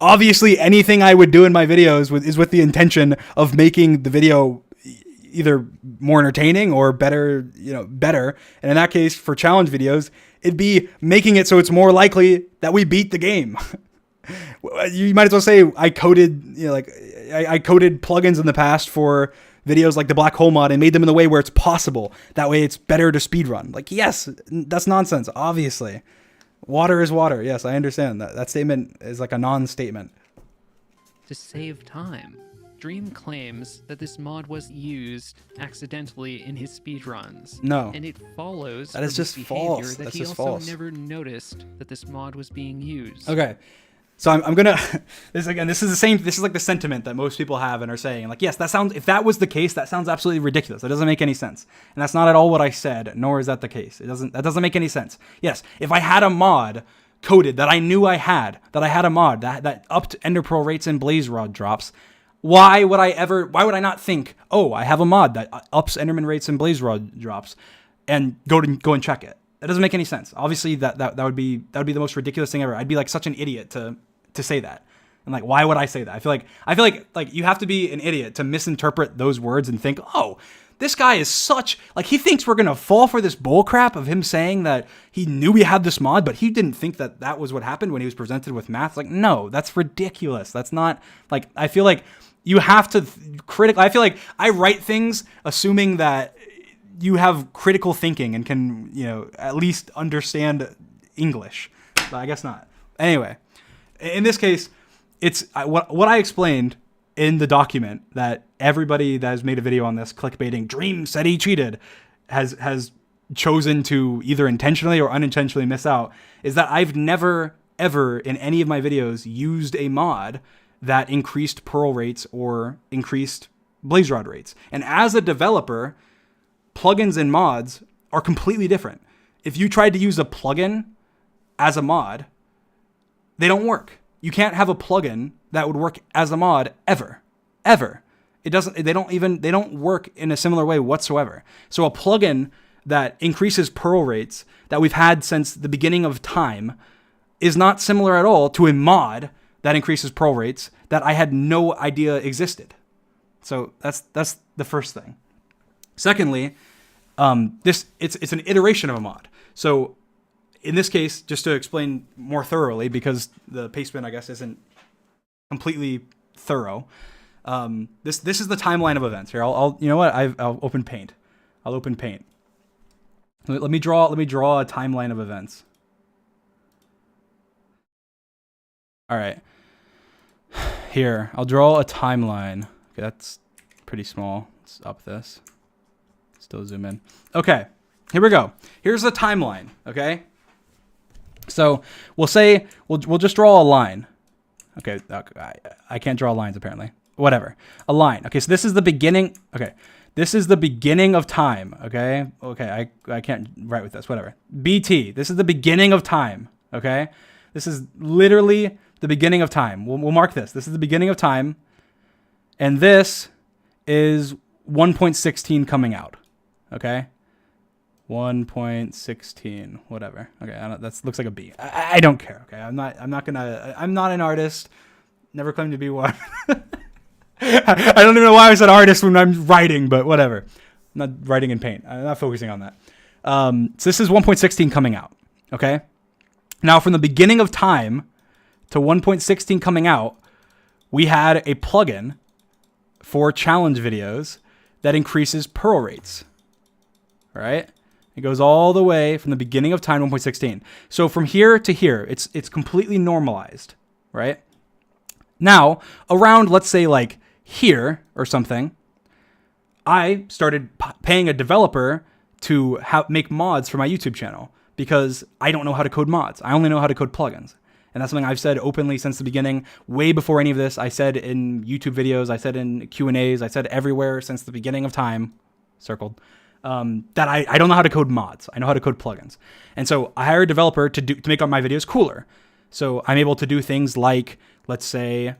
Obviously, anything I would do in my videos is with the intention of making the video either more entertaining or better, better. And in that case, for challenge videos, it'd be making it so it's more likely that we beat the game. You might as well say I coded, I coded plugins in the past for videos like the black hole mod and made them in the way where it's possible. That way it's better to speedrun. Like, yes, that's nonsense, obviously. Water is water. Yes, I understand that. That statement is like a non-statement. To save time, Dream claims that this mod was used accidentally in his speedruns. No. And it follows That is from his just behavior false. that That's he just also false. never noticed that this mod was being used. Okay. So I'm gonna this is like the sentiment that most people have and are saying, like, yes, if that was the case, that sounds absolutely ridiculous. That doesn't make any sense. And that's not at all what I said, nor is that the case. That doesn't make any sense. Yes, if I had a mod coded that I knew I had a mod that upped Ender Pearl rates and Blaze Rod drops, why would I not think, oh, I have a mod that ups Enderman rates and Blaze Rod drops, and go and check it? That doesn't make any sense. Obviously, that would be the most ridiculous thing ever. I'd be like such an idiot to say that. And like, why would I say that? I feel like you have to be an idiot to misinterpret those words and think, oh, this guy is he thinks we're gonna fall for this bullcrap of him saying that he knew we had this mod, but he didn't think that was what happened when he was presented with math. Like, no, that's ridiculous. That's not like, I feel like you have to I feel like I write things assuming that you have critical thinking and can, at least understand English. But I guess not. Anyway, in this case, it's what I explained in the document that everybody that has made a video on this clickbaiting Dream said he cheated has chosen to either intentionally or unintentionally miss out, is that I've never, ever in any of my videos used a mod that increased Pearl rates or increased Blaze Rod rates. And as a developer, plugins and mods are completely different. If you tried to use a plugin as a mod, they don't work. You can't have a plugin that would work as a mod ever. It doesn't. They don't work in a similar way whatsoever. So a plugin that increases Pearl rates that we've had since the beginning of time is not similar at all to a mod that increases Pearl rates that I had no idea existed. So that's the first thing. Secondly, it's an iteration of a mod. So in this case, just to explain more thoroughly, because the pastebin, I guess, isn't completely thorough. This is the timeline of events here. I'll open Paint. I'll open Paint. Let me draw a timeline of events. All right. Here, I'll draw a timeline. Okay, that's pretty small. Let's up this. Still zoom in. Okay, here we go. Here's the timeline, okay? So we'll say, we'll just draw a line. Okay, I can't draw lines apparently. Whatever, a line. Okay, so this is the beginning. Okay, this is the beginning of time, okay? Okay, I can't write with this, whatever. BT, this is the beginning of time, okay? This is literally the beginning of time. We'll mark this. This is the beginning of time. And this is 1.16 coming out, okay? 1.16, whatever. Okay, that looks like a B. I don't care. Okay, I'm not an artist. Never claimed to be one. I don't even know why I said artist when I'm writing, but whatever. I'm not writing in Paint. I'm not focusing on that. So this is 1.16 coming out. Okay. Now from the beginning of time to 1.16 coming out, we had a plugin for challenge videos that increases pearl rates. All right. It goes all the way from the beginning of time, 1.16. So from here to here, it's completely normalized, right? Now, around, let's say like here or something, I started paying a developer to make mods for my YouTube channel because I don't know how to code mods. I only know how to code plugins. And that's something I've said openly since the beginning, way before any of this. I said in YouTube videos, I said in Q&As, I said everywhere since the beginning of time, circled, that I don't know how to code mods. I know how to code plugins. And so I hired a developer to make my videos cooler. So I'm able to do things like, let's say,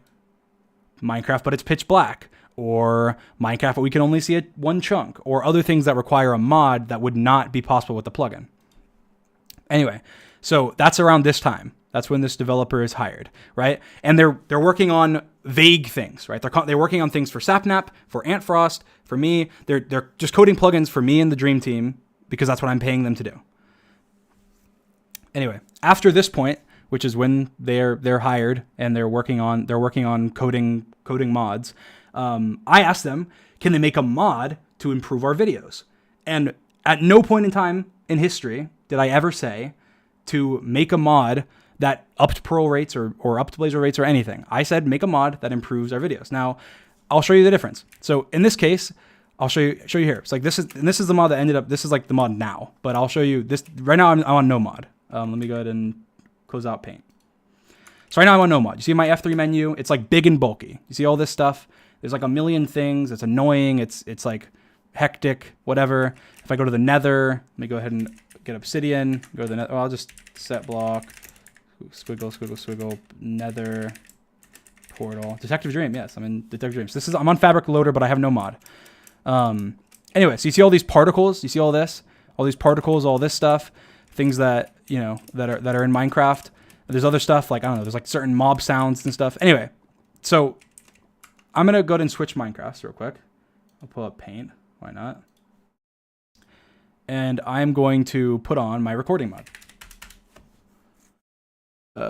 Minecraft, but it's pitch black, or Minecraft, but we can only see one chunk, or other things that require a mod that would not be possible with the plugin. Anyway, so that's around this time. That's when this developer is hired, right? And they're working on vague things, right? They're working on things for Sapnap, for Antfrost, for me. They're just coding plugins for me and the Dream Team because that's what I'm paying them to do. Anyway, after this point, which is when they're hired and they're working on coding mods, I asked them, can they make a mod to improve our videos? And at no point in time in history did I ever say to make a mod that upped pearl rates or upped Blazor rates or anything. I said make a mod that improves our videos. Now, I'll show you the difference. So in this case, I'll show you here. It's like this is the mod that ended up. This is like the mod now, but I'll show you this right now. I'm on no mod. Let me go ahead and close out Paint. So right now I'm on no mod. You see my F3 menu? It's like big and bulky. You see all this stuff? There's like a million things. It's annoying. It's like hectic, whatever. If I go to the Nether, let me go ahead and get Obsidian. Go to the Nether. Oh, I'll just set block. Squiggle, Nether, portal. Detective Dream, yes, I'm in Detective Dreams. I'm on Fabric Loader, but I have no mod. Anyway, so you see all these particles? You see all this? All these particles, all this stuff, things that, you know, that are in Minecraft. There's other stuff, like, I don't know, there's like certain mob sounds and stuff. Anyway, so I'm going to go ahead and switch Minecraft real quick. I'll pull up Paint. Why not? And I'm going to put on my recording mod. This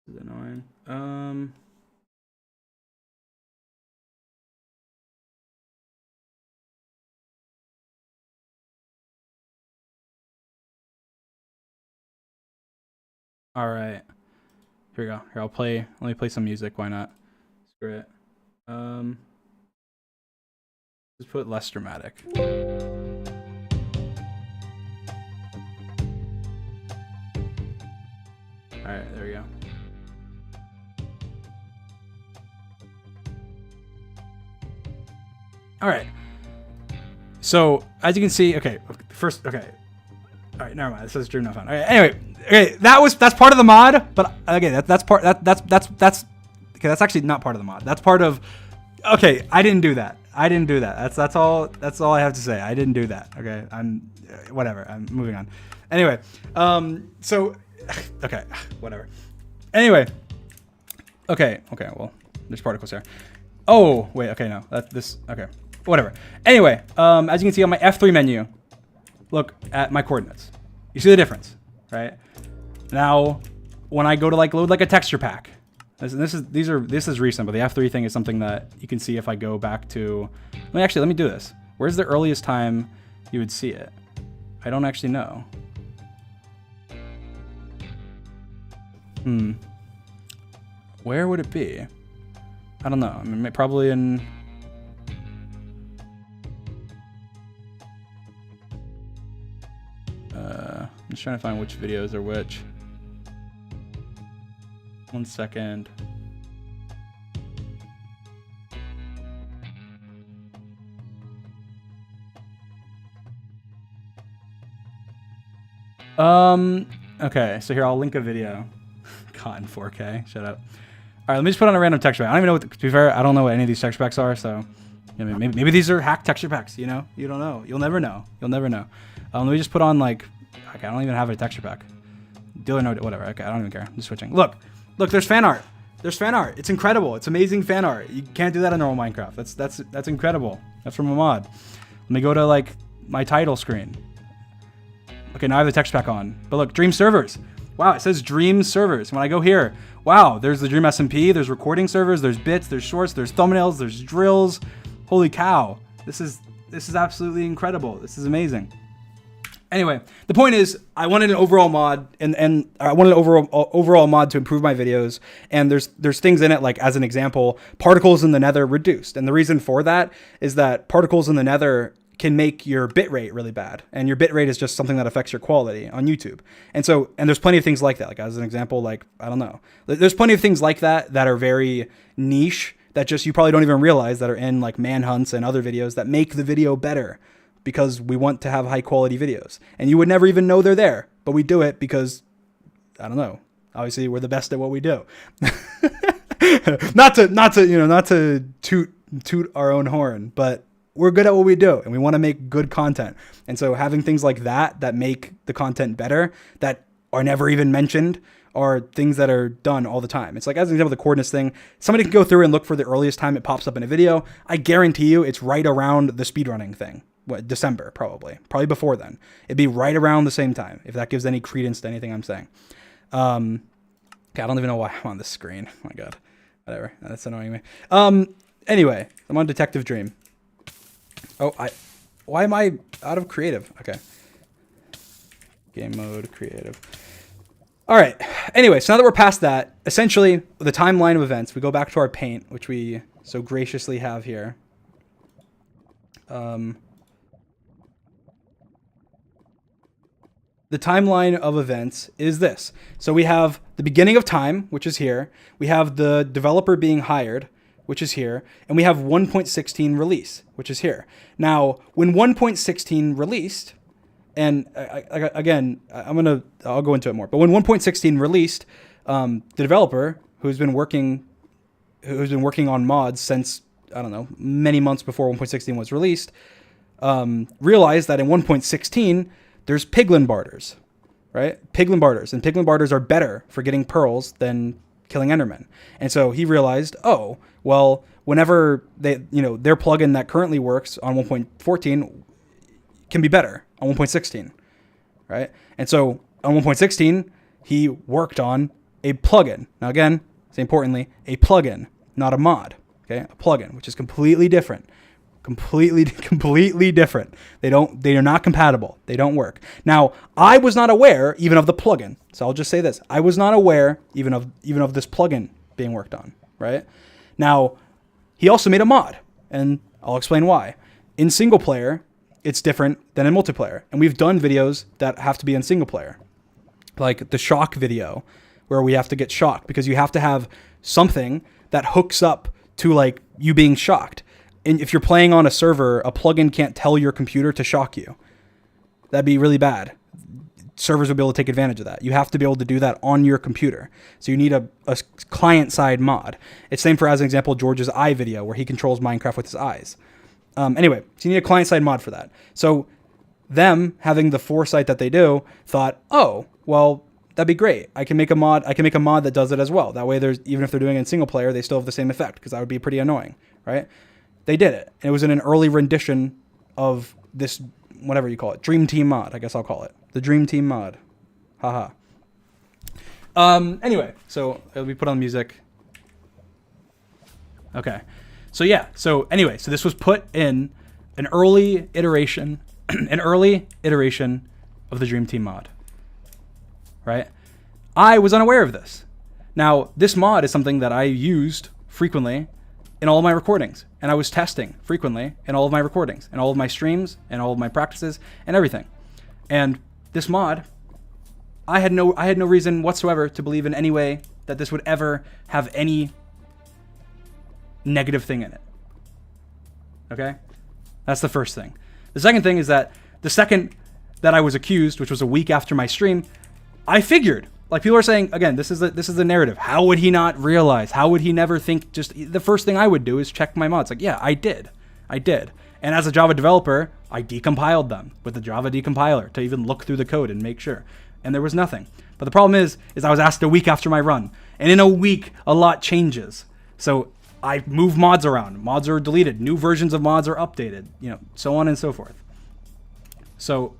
is annoying. All right. Here we go. Here, let me play some music. Why not? Screw it. Just put less dramatic. All right, there we go. All right. So as you can see, okay, first, okay. All right, never mind. This says Dream Not Found. All right, anyway, okay, that's part of the mod, but okay, that's actually not part of the mod. That's part of. Okay, I didn't do that. That's all I have to say. I didn't do that. Okay, whatever. I'm moving on. Anyway, so. Okay, whatever. Anyway. Okay, well, there's particles here. Oh, wait, okay, no. Okay. Whatever. Anyway, as you can see on my F3 menu, look at my coordinates. You see the difference, right? Now, when I go to like load like a texture pack, this is recent, but the F3 thing is something that you can see if I go back to, let me do this. Where's the earliest time you would see it? I don't actually know. Where would it be? I don't know. I mean, probably in. I'm just trying to find which videos are which. 1 second. Okay, so here I'll link a video. God, in 4K. Shut up. All right, let me just put on a random texture pack. I don't even know to be fair, I don't know what any of these texture packs are, so I mean, maybe these are hack texture packs, you know? You don't know. You'll never know. You'll never know. Let me just put on like, okay, I don't even have a texture pack. Dealer node, whatever. Okay, I don't even care. I'm just switching. Look, there's fan art. There's fan art. It's incredible. It's amazing fan art. You can't do that in normal Minecraft. That's incredible. That's from a mod. Let me go to like my title screen. Okay, now I have the texture pack on. But look, Dream servers. Wow, it says Dream servers. When I go here, wow, there's the Dream SMP, there's recording servers, there's bits, there's shorts, there's thumbnails, there's drills. Holy cow. This is absolutely incredible. This is amazing. Anyway, the point is, I wanted an overall mod, and I wanted an overall mod to improve my videos. And there's things in it, like as an example, particles in the Nether reduced. And the reason for that is that particles in the Nether can make your bitrate really bad, and your bitrate is just something that affects your quality on YouTube. And there's plenty of things like that. Like as an example, like I don't know, there's plenty of things like that that are very niche that just you probably don't even realize that are in like manhunts and other videos that make the video better. Because we want to have high quality videos, and you would never even know they're there, but we do it because, I don't know, obviously we're the best at what we do. not to toot our own horn, but we're good at what we do, and we want to make good content. And so having things like that make the content better, that are never even mentioned, are things that are done all the time. It's like, as an example, the coordinates thing, somebody can go through and look for the earliest time it pops up in a video. I guarantee you it's right around the speedrunning thing. What, December, probably before then. It'd be right around the same time, if that gives any credence to anything I'm saying. Okay, I don't even know why I'm on this screen. Oh my God, whatever. That's annoying me. Anyway, I'm on Detective Dream. Why am I out of creative? Okay. Game mode, creative. All right. Anyway, so now that we're past that, essentially the timeline of events, we go back to our paint, which we so graciously have here. The timeline of events is this. So we have the beginning of time, which is here. We have the developer being hired, which is here. And we have 1.16 release, which is here. Now, when 1.16 released, and again, I'll go into it more. But when 1.16 released, the developer who's been working on mods since, I don't know, many months before 1.16 was released, realized that in 1.16, there's piglin barters, right? Piglin barters. And piglin barters are better for getting pearls than killing endermen. And so he realized, oh, well, whenever their plugin that currently works on 1.14 can be better on 1.16, right? And so on 1.16, he worked on a plugin. Now again, say importantly, a plugin, not a mod, okay? A plugin, which is completely different. Completely different. They are not compatible. They don't work. Now, I was not aware even of the plugin. So I'll just say this. I was not aware even of this plugin being worked on, right? Now, he also made a mod, and I'll explain why. In single player, it's different than in multiplayer. And we've done videos that have to be in single player. Like the shock video, where we have to get shocked because you have to have something that hooks up to like you being shocked. And if you're playing on a server, a plugin can't tell your computer to shock you. That'd be really bad. Servers will be able to take advantage of that. You have to be able to do that on your computer. So you need a client-side mod. It's same for, as an example, George's eye video, where he controls Minecraft with his eyes. Anyway, so you need a client-side mod for that. So them, having the foresight that they do, thought, oh, well, that'd be great. I can make a mod that does it as well. That way, even if they're doing it in single player, they still have the same effect, because that would be pretty annoying, right? They did it. It was in an early rendition of this, whatever you call it, Dream Team mod, I guess I'll call it. The Dream Team mod. Haha. Anyway, so we put on music. Okay. So yeah, so this was put in an early iteration, of the Dream Team mod. Right? I was unaware of this. Now, this mod is something that I used frequently in all of my recordings, and I was testing frequently in all of my recordings, and all of my streams, and all of my practices, and everything. And this mod, I had no reason whatsoever to believe in any way that this would ever have any negative thing in it. Okay? That's the first thing. The second thing is that the second that I was accused, which was a week after my stream, I figured. Like, people are saying, again, this is the narrative. How would he not realize? How would he never think? Just the first thing I would do is check my mods. Like, yeah, I did. I did. And as a Java developer, I decompiled them with the Java decompiler to even look through the code and make sure. And there was nothing. But the problem is I was asked a week after my run. And in a week, a lot changes. So I move mods around. Mods are deleted. New versions of mods are updated. So on and so forth. So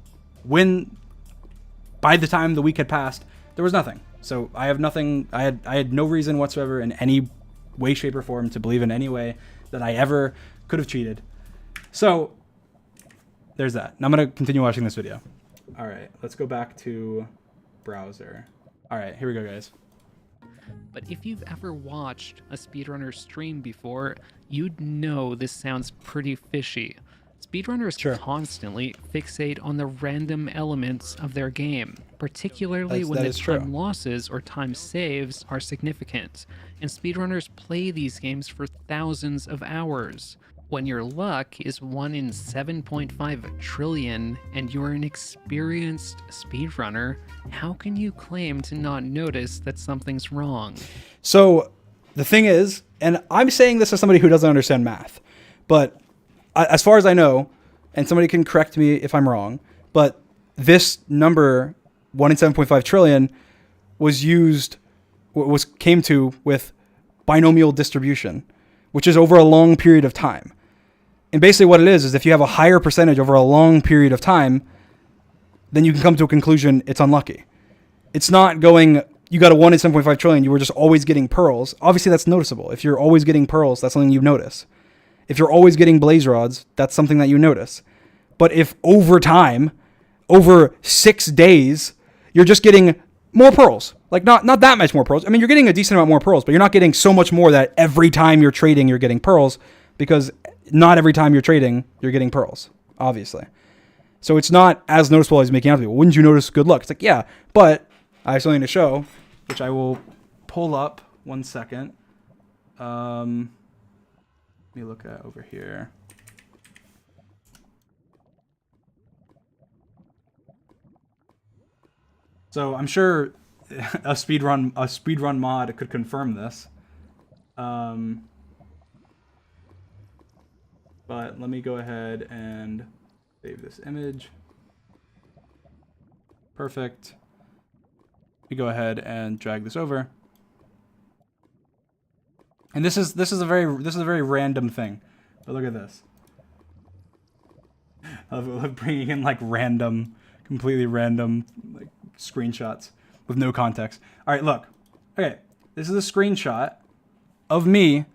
by the time the week had passed, there was nothing. So I have nothing. I had no reason whatsoever in any way, shape, or form to believe in any way that I ever could have cheated. So there's that. Now I'm going to continue watching this video. All right, let's go back to browser. All right, here we go, guys. But if you've ever watched a speedrunner stream before, you'd know this sounds pretty fishy. Speedrunners constantly fixate on the random elements of their game, particularly when the time losses or time saves are significant, and speedrunners play these games for thousands of hours. When your luck is 1 in 7.5 trillion and you're an experienced speedrunner, how can you claim to not notice that something's wrong? So the thing is, and I'm saying this as somebody who doesn't understand math, but as far as I know, and somebody can correct me if I'm wrong, but this number, 1 in 7.5 trillion, came to with binomial distribution, which is over a long period of time. And basically what it is if you have a higher percentage over a long period of time, then you can come to a conclusion it's unlucky. It's not going, you got a 1 in 7.5 trillion, you were just always getting pearls. Obviously that's noticeable. If you're always getting pearls, that's something you notice. If you're always getting blaze rods, that's something that you notice. But if over time, over 6 days, you're just getting more pearls, like not that much more pearls. I mean, you're getting a decent amount more pearls, but you're not getting so much more that every time you're trading, you're getting pearls, because not every time you're trading, you're getting pearls, obviously. So it's not as noticeable as making out to be. Well, wouldn't you notice good luck? It's like, yeah, but I have something to show, which I will pull up 1 second. Let me look at over here. So I'm sure a speedrun mod could confirm this. But let me go ahead and save this image. Perfect. Let me go ahead and drag this over. And this is a very random thing. But look at this. Of bringing in like completely random like screenshots with no context. All right, look. Okay, this is a screenshot of me.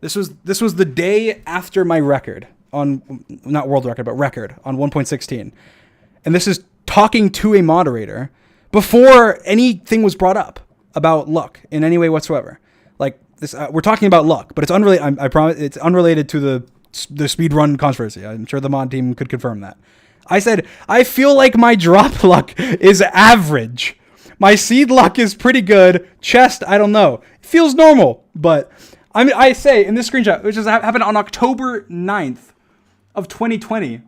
This was the day after my record on, not world record, but record on 1.16. And this is talking to a moderator before anything was brought up about luck in any way whatsoever. Like this, we're talking about luck, but it's unrelated. I promise it's unrelated to the speedrun controversy. I'm sure the mod team could confirm that. I said, I feel like my drop luck is average. My seed luck is pretty good. Chest, I don't know. It feels normal, but I say in this screenshot, which happened on October 9th of 2020,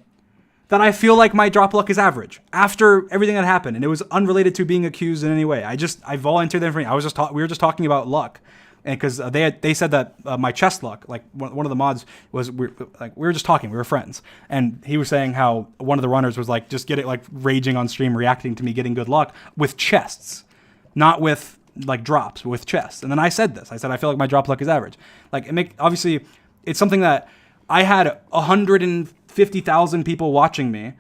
that I feel like my drop luck is average after everything that happened, and it was unrelated to being accused in any way. I volunteered the information. We were just talking about luck, and because they said that my chest luck, like one of the mods was we were just talking, we were friends, and he was saying how one of the runners was like just getting like raging on stream, reacting to me getting good luck with chests, not with like drops, with chests. And then I said this. I said I feel like my drop luck is average. Like obviously, it's something that I had 150,000 people watching me,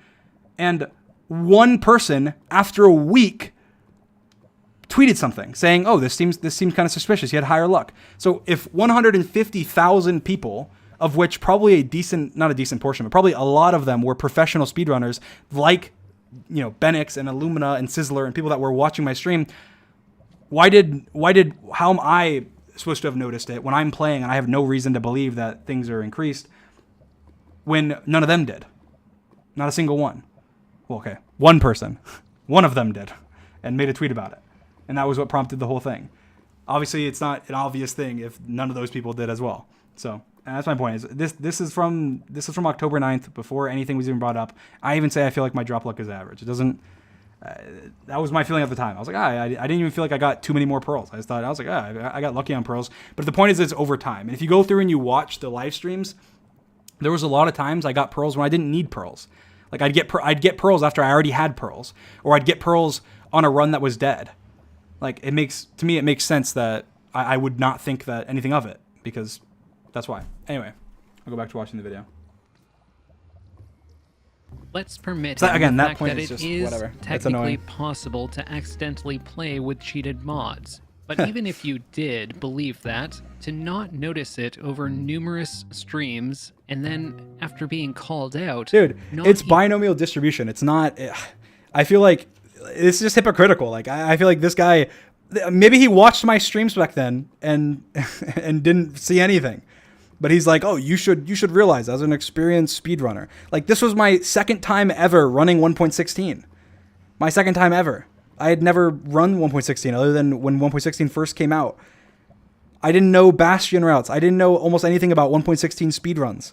and one person after a week tweeted something saying, "Oh, this seems kind of suspicious. You had higher luck." So if 150,000 people, of which probably not a decent portion, but probably a lot of them were professional speedrunners, like Benix and Illumina and Sizzler and people that were watching my stream. How am I supposed to have noticed it when I'm playing and I have no reason to believe that things are increased when none of them did? Not a single one. Well, okay, one person. One of them did and made a tweet about it. And that was what prompted the whole thing. Obviously, it's not an obvious thing if none of those people did as well. So, and that's my point. Is this is from October 9th, before anything was even brought up. I even say I feel like my drop luck is average. It doesn't. That was my feeling at the time. I was like, I didn't even feel like I got too many more pearls. I was like, I got lucky on pearls. But the point is, it's over time. And if you go through and you watch the live streams, There was a lot of times I got pearls when I didn't need pearls. Like I'd get pearls after I already had pearls, or I'd get pearls on a run that was dead. Like it makes sense that I would not think that anything of it, because that's why. Anyway, I'll go back to watching the video. Let's permit So him again, the that fact point that is it just is whatever. It's technically annoying. possible to accidentally play with cheated mods. But even if you did believe that, to not notice it over numerous streams, and then after being called out... Dude, not it's e- binomial distribution. It's not... I feel like it's just hypocritical. Like I feel like this guy... Maybe he watched my streams back then and and didn't see anything. But he's like, oh, you should realize as an experienced speedrunner. Like this was my second time ever running 1.16. My second time ever. I had never run 1.16 other than when 1.16 first came out. I didn't know Bastion routes. I didn't know almost anything about 1.16 speedruns.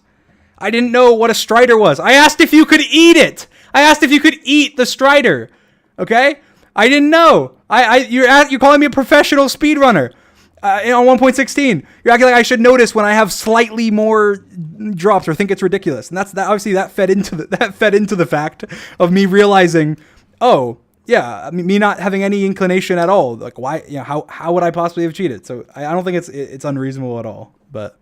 I didn't know what a Strider was. I asked if you could eat it. I asked if you could eat the Strider. Okay? I didn't know. You're calling me a professional speedrunner on 1.16. You're acting like I should notice when I have slightly more drops or think it's ridiculous. And that obviously that fed into the fact of me realizing, oh, yeah, I mean, me not having any inclination at all. Like why, how would I possibly have cheated? So I don't think it's unreasonable at all, but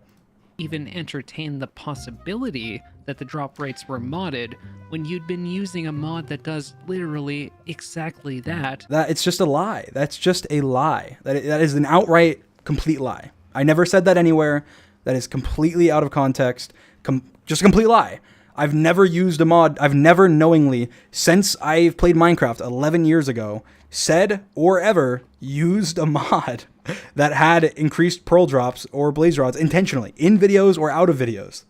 even entertain the possibility that the drop rates were modded when you'd been using a mod that does literally exactly that. that it's just a lie. That's just a lie. That is an outright complete lie. I never said that anywhere. That is completely out of context. Just a complete lie. I've never used a mod. I've never knowingly, since I've played Minecraft 11 years ago, said or ever used a mod that had increased pearl drops or blaze rods intentionally in videos or out of videos.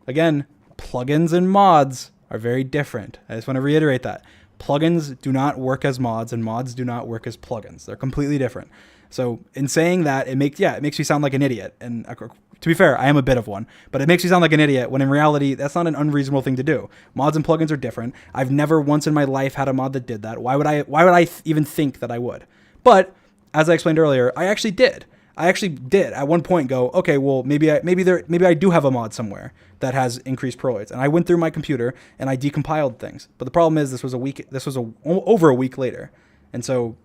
Again, plugins and mods are very different. I just want to reiterate that. Plugins do not work as mods and mods do not work as plugins. They're completely different. So in saying that, it makes me sound like an idiot. And to be fair, I am a bit of one, but it makes me sound like an idiot when in reality, that's not an unreasonable thing to do. Mods and plugins are different. I've never once in my life had a mod that did that. Why would I even think that I would? But as I explained earlier, I actually did. At one point go, okay, well, maybe I do have a mod somewhere that has increased pearl rates. And I went through my computer and I decompiled things. But the problem is this was over a week later. And so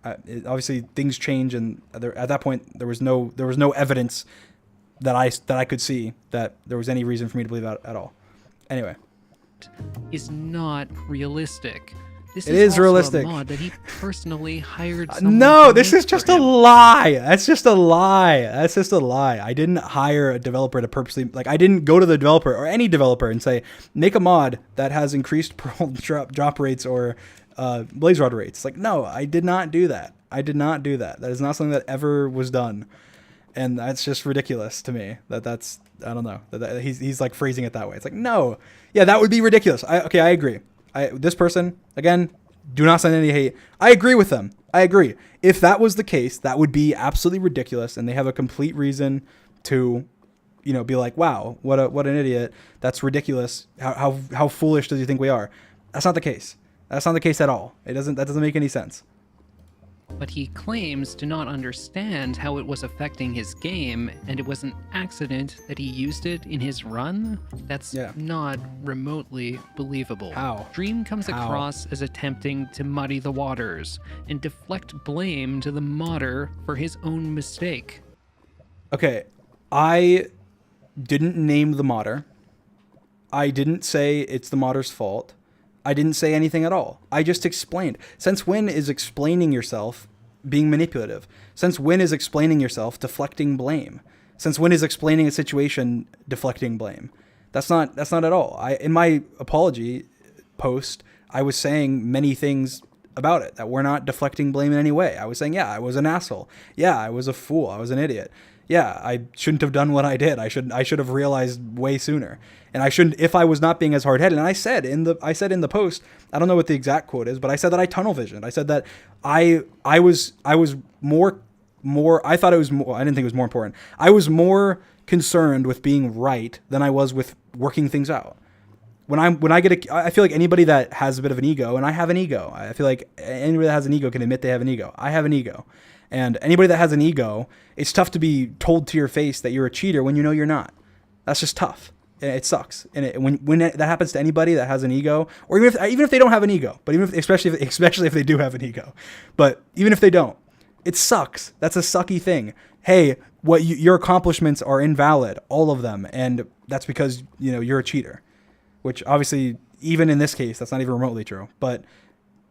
obviously things change, and at that point there was no evidence that I could see that there was any reason for me to believe that at all. Anyway, Is not realistic. This It is also realistic. a mod that he personally hired someone no, to this make is just for a him. lie. That's just a lie. I didn't hire a developer to purposely, like, I didn't go to the developer or any developer and say, make a mod that has increased pearl drop rates or blaze rod rates. Like, no, I did not do that. That is not something that ever was done. And that's just ridiculous to me. That's I don't know. That he's like phrasing it that way. It's like, no, yeah, that would be ridiculous. I agree. This person, again, do not send any hate. I agree with them. I agree. If that was the case, that would be absolutely ridiculous, and they have a complete reason to, be like, wow, what an idiot. That's ridiculous. How foolish does he think we are? That's not the case. That's not the case at all. That doesn't make any sense. But he claims to not understand how it was affecting his game, and it was an accident that he used it in his run? That's not remotely believable. How? Dream comes How? across as attempting to muddy the waters and deflect blame to the modder for his own mistake. Okay, I didn't name the modder. I didn't say it's the modder's fault. I didn't say anything at all. I just explained. Since when is explaining yourself being manipulative? Since when is explaining yourself deflecting blame? Since when is explaining a situation deflecting blame? That's not at all. In my apology post, I was saying many things about it that were not deflecting blame in any way. I was saying, yeah, I was an asshole. Yeah, I was a fool. I was an idiot. Yeah, I shouldn't have done what I did. I should have realized way sooner. And I shouldn't, if I was not being as hard-headed. And I said in the post, I don't know what the exact quote is, but I said that I tunnel visioned. I said that I was more, I thought it was more, I didn't think it was more important. I was more concerned with being right than I was with working things out. I feel like anybody that has a bit of an ego, and I have an ego. I feel like anybody that has an ego can admit they have an ego. I have an ego. And anybody that has an ego, it's tough to be told to your face that you're a cheater when you know you're not. That's just tough. And it sucks. And when that happens to anybody that has an ego, or even if they don't have an ego, but especially if they do have an ego, but even if they don't, it sucks. That's a sucky thing. Hey, your accomplishments are invalid, all of them, and that's because you're a cheater. Which obviously, even in this case, that's not even remotely true. But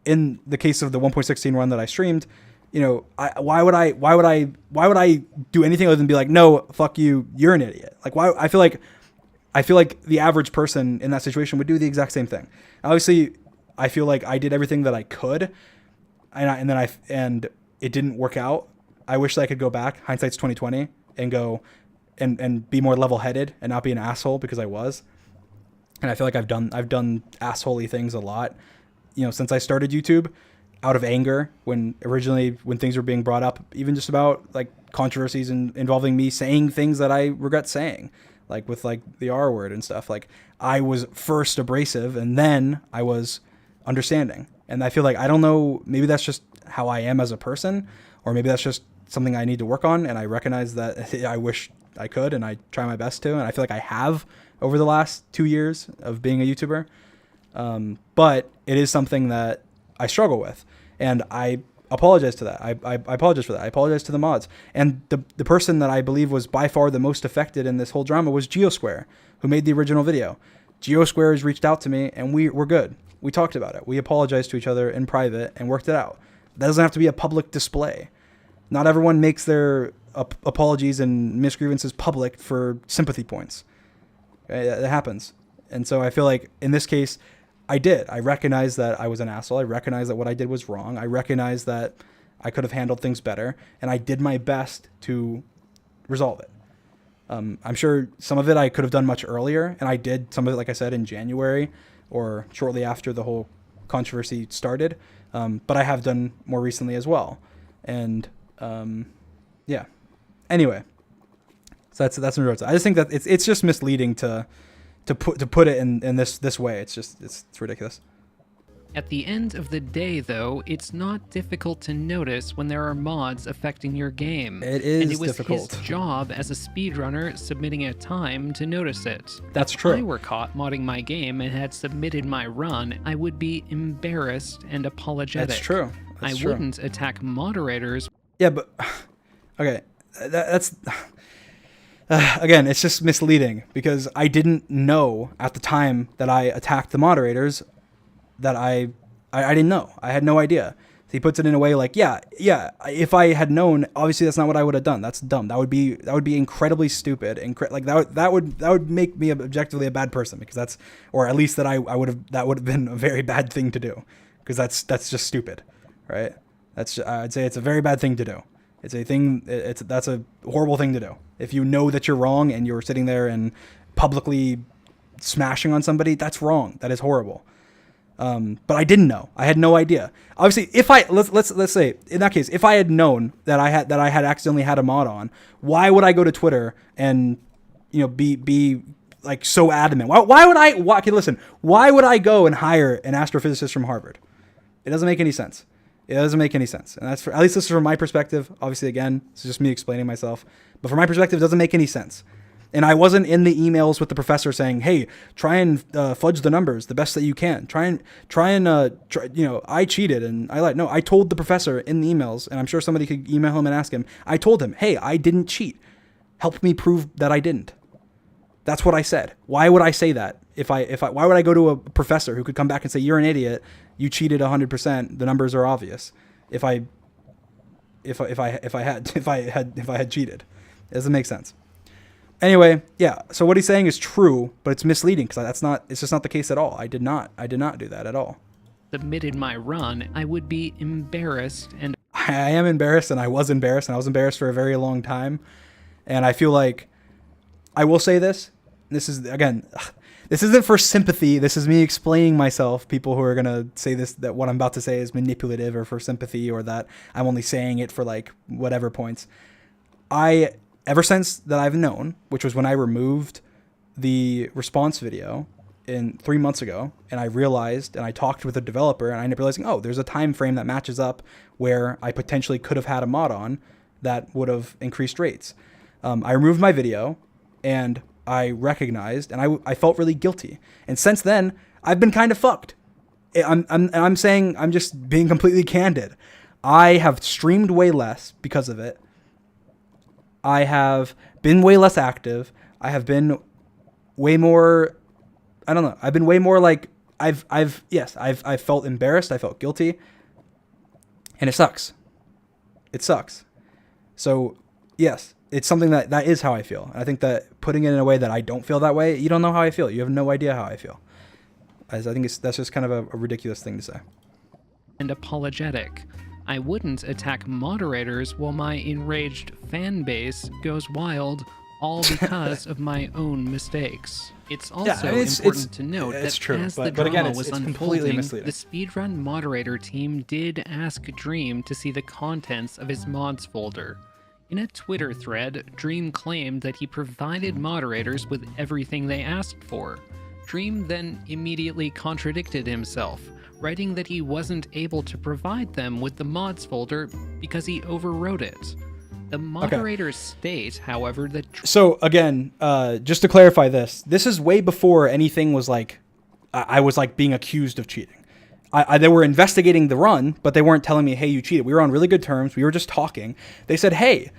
in the case of the 1.16 run that I streamed, why would I do anything other than be like, no, fuck you, you're an idiot? Like, why? I feel like the average person in that situation would do the exact same thing. Obviously, I feel like I did everything that I could, and it didn't work out. I wish that I could go back, hindsight's 2020, and go and be more level-headed and not be an asshole, because I was. And I feel like I've done assholey things a lot, since I started YouTube, out of anger, when things were being brought up, even just about like controversies involving me saying things that I regret saying, like with like the R word and stuff. Like, I was first abrasive and then I was understanding. And I feel like, I don't know, maybe that's just how I am as a person, or maybe that's just something I need to work on. And I recognize that I wish I could, and I try my best to, and I feel like I have over the last 2 years of being a YouTuber. But it is something that I struggle with, and I apologize to that. I apologize for that. I apologize to the mods. And the person that I believe was by far the most affected in this whole drama was Geosquare, who made the original video. Geosquare has reached out to me, and we're good. We talked about it. We apologized to each other in private and worked it out. That doesn't have to be a public display. Not everyone makes their apologies and misgrievances public for sympathy points. Okay? That happens. And so I feel like in this case, I did. I recognize that I was an asshole. I recognize that what I did was wrong. I recognize that I could have handled things better, and I did my best to resolve it. I'm sure some of it I could have done much earlier, and I did some of it, like I said, in January or shortly after the whole controversy started. But I have done more recently as well. And yeah. Anyway, so that's my I just think that it's just misleading to put it in this way. It's ridiculous. At the end of the day, though, it's not difficult to notice when there are mods affecting your game. It is and it was difficult. his job as a speedrunner submitting a time to notice it. That's If true. I were caught modding my game and had submitted my run, I would be embarrassed and apologetic. That's true. That's I true. wouldn't attack moderators. Yeah, but okay, that's again, it's just misleading, because I didn't know at the time that I attacked the moderators that I didn't know. I had no idea. So he puts it in a way like, yeah, if I had known, obviously that's not what I would have done. That's dumb. That would be incredibly stupid, and like that would make me objectively a bad person, because that's, or at least that that would have been a very bad thing to do, because that's just stupid, right? I'd say it's a very bad thing to do. That's a horrible thing to do. If you know that you're wrong and you're sitting there and publicly smashing on somebody, that's wrong. That is horrible. But I didn't know. I had no idea. Obviously, if let's say in that case, if I had known that I had accidentally had a mod on, why would I go to Twitter and be like so adamant? Why would I? Okay, listen. Why would I go and hire an astrophysicist from Harvard? It doesn't make any sense. It doesn't make any sense. And that's at least this is from my perspective. Obviously, again, this is just me explaining myself. But from my perspective, it doesn't make any sense. And I wasn't in the emails with the professor saying, "Hey, try and fudge the numbers the best that you can. I cheated and I lied." No, I told the professor in the emails, and I'm sure somebody could email him and ask him. I told him, "Hey, I didn't cheat. Help me prove that I didn't." That's what I said. Why would I say that? Why would I go to a professor who could come back and say, "You're an idiot. You cheated 100%. The numbers are obvious." If I had cheated, it doesn't make sense. Anyway, yeah. So what he's saying is true, but it's misleading, because it's just not the case at all. I did not do that at all. Submitted my run, I would be embarrassed and I am embarrassed, and I was embarrassed for a very long time. And I feel like I will say this. This is, again, this isn't for sympathy. This is me explaining myself. People who are going to say this, that what I'm about to say is manipulative or for sympathy, or that I'm only saying it for like whatever points. Ever since that I've known, which was when I removed the response video 3 months ago, and I realized, and I talked with a developer, and I ended up realizing, oh, there's a time frame that matches up where I potentially could have had a mod on that would have increased rates. I removed my video, and I recognized, and I felt really guilty. And since then, I've been kind of fucked. I'm saying, I'm just being completely candid. I have streamed way less because of it. I have been way less active. I have been way more, I don't know. I've been way more like, I've felt embarrassed. I felt guilty. And it sucks. It sucks. So yes, it's something that is how I feel. And I think that putting it in a way that I don't feel that way, you don't know how I feel. You have no idea how I feel. As I think that's just kind of a ridiculous thing to say. And apologetic. I wouldn't attack moderators while my enraged fan base goes wild, all because of my own mistakes. It's also important to note that true, as the but drama again, was completely unfolding, misleading. the speedrun moderator team did ask Dream to see the contents of his mods folder. In a Twitter thread, Dream claimed that he provided moderators with everything they asked for. Dream then immediately contradicted himself, writing that he wasn't able to provide them with the mods folder because he overwrote it. The moderators state, however, that... So, again, just to clarify this is way before anything was like, I was like being accused of cheating. They were investigating the run, but they weren't telling me, hey, you cheated. We were on really good terms. We were just talking. They said, hey,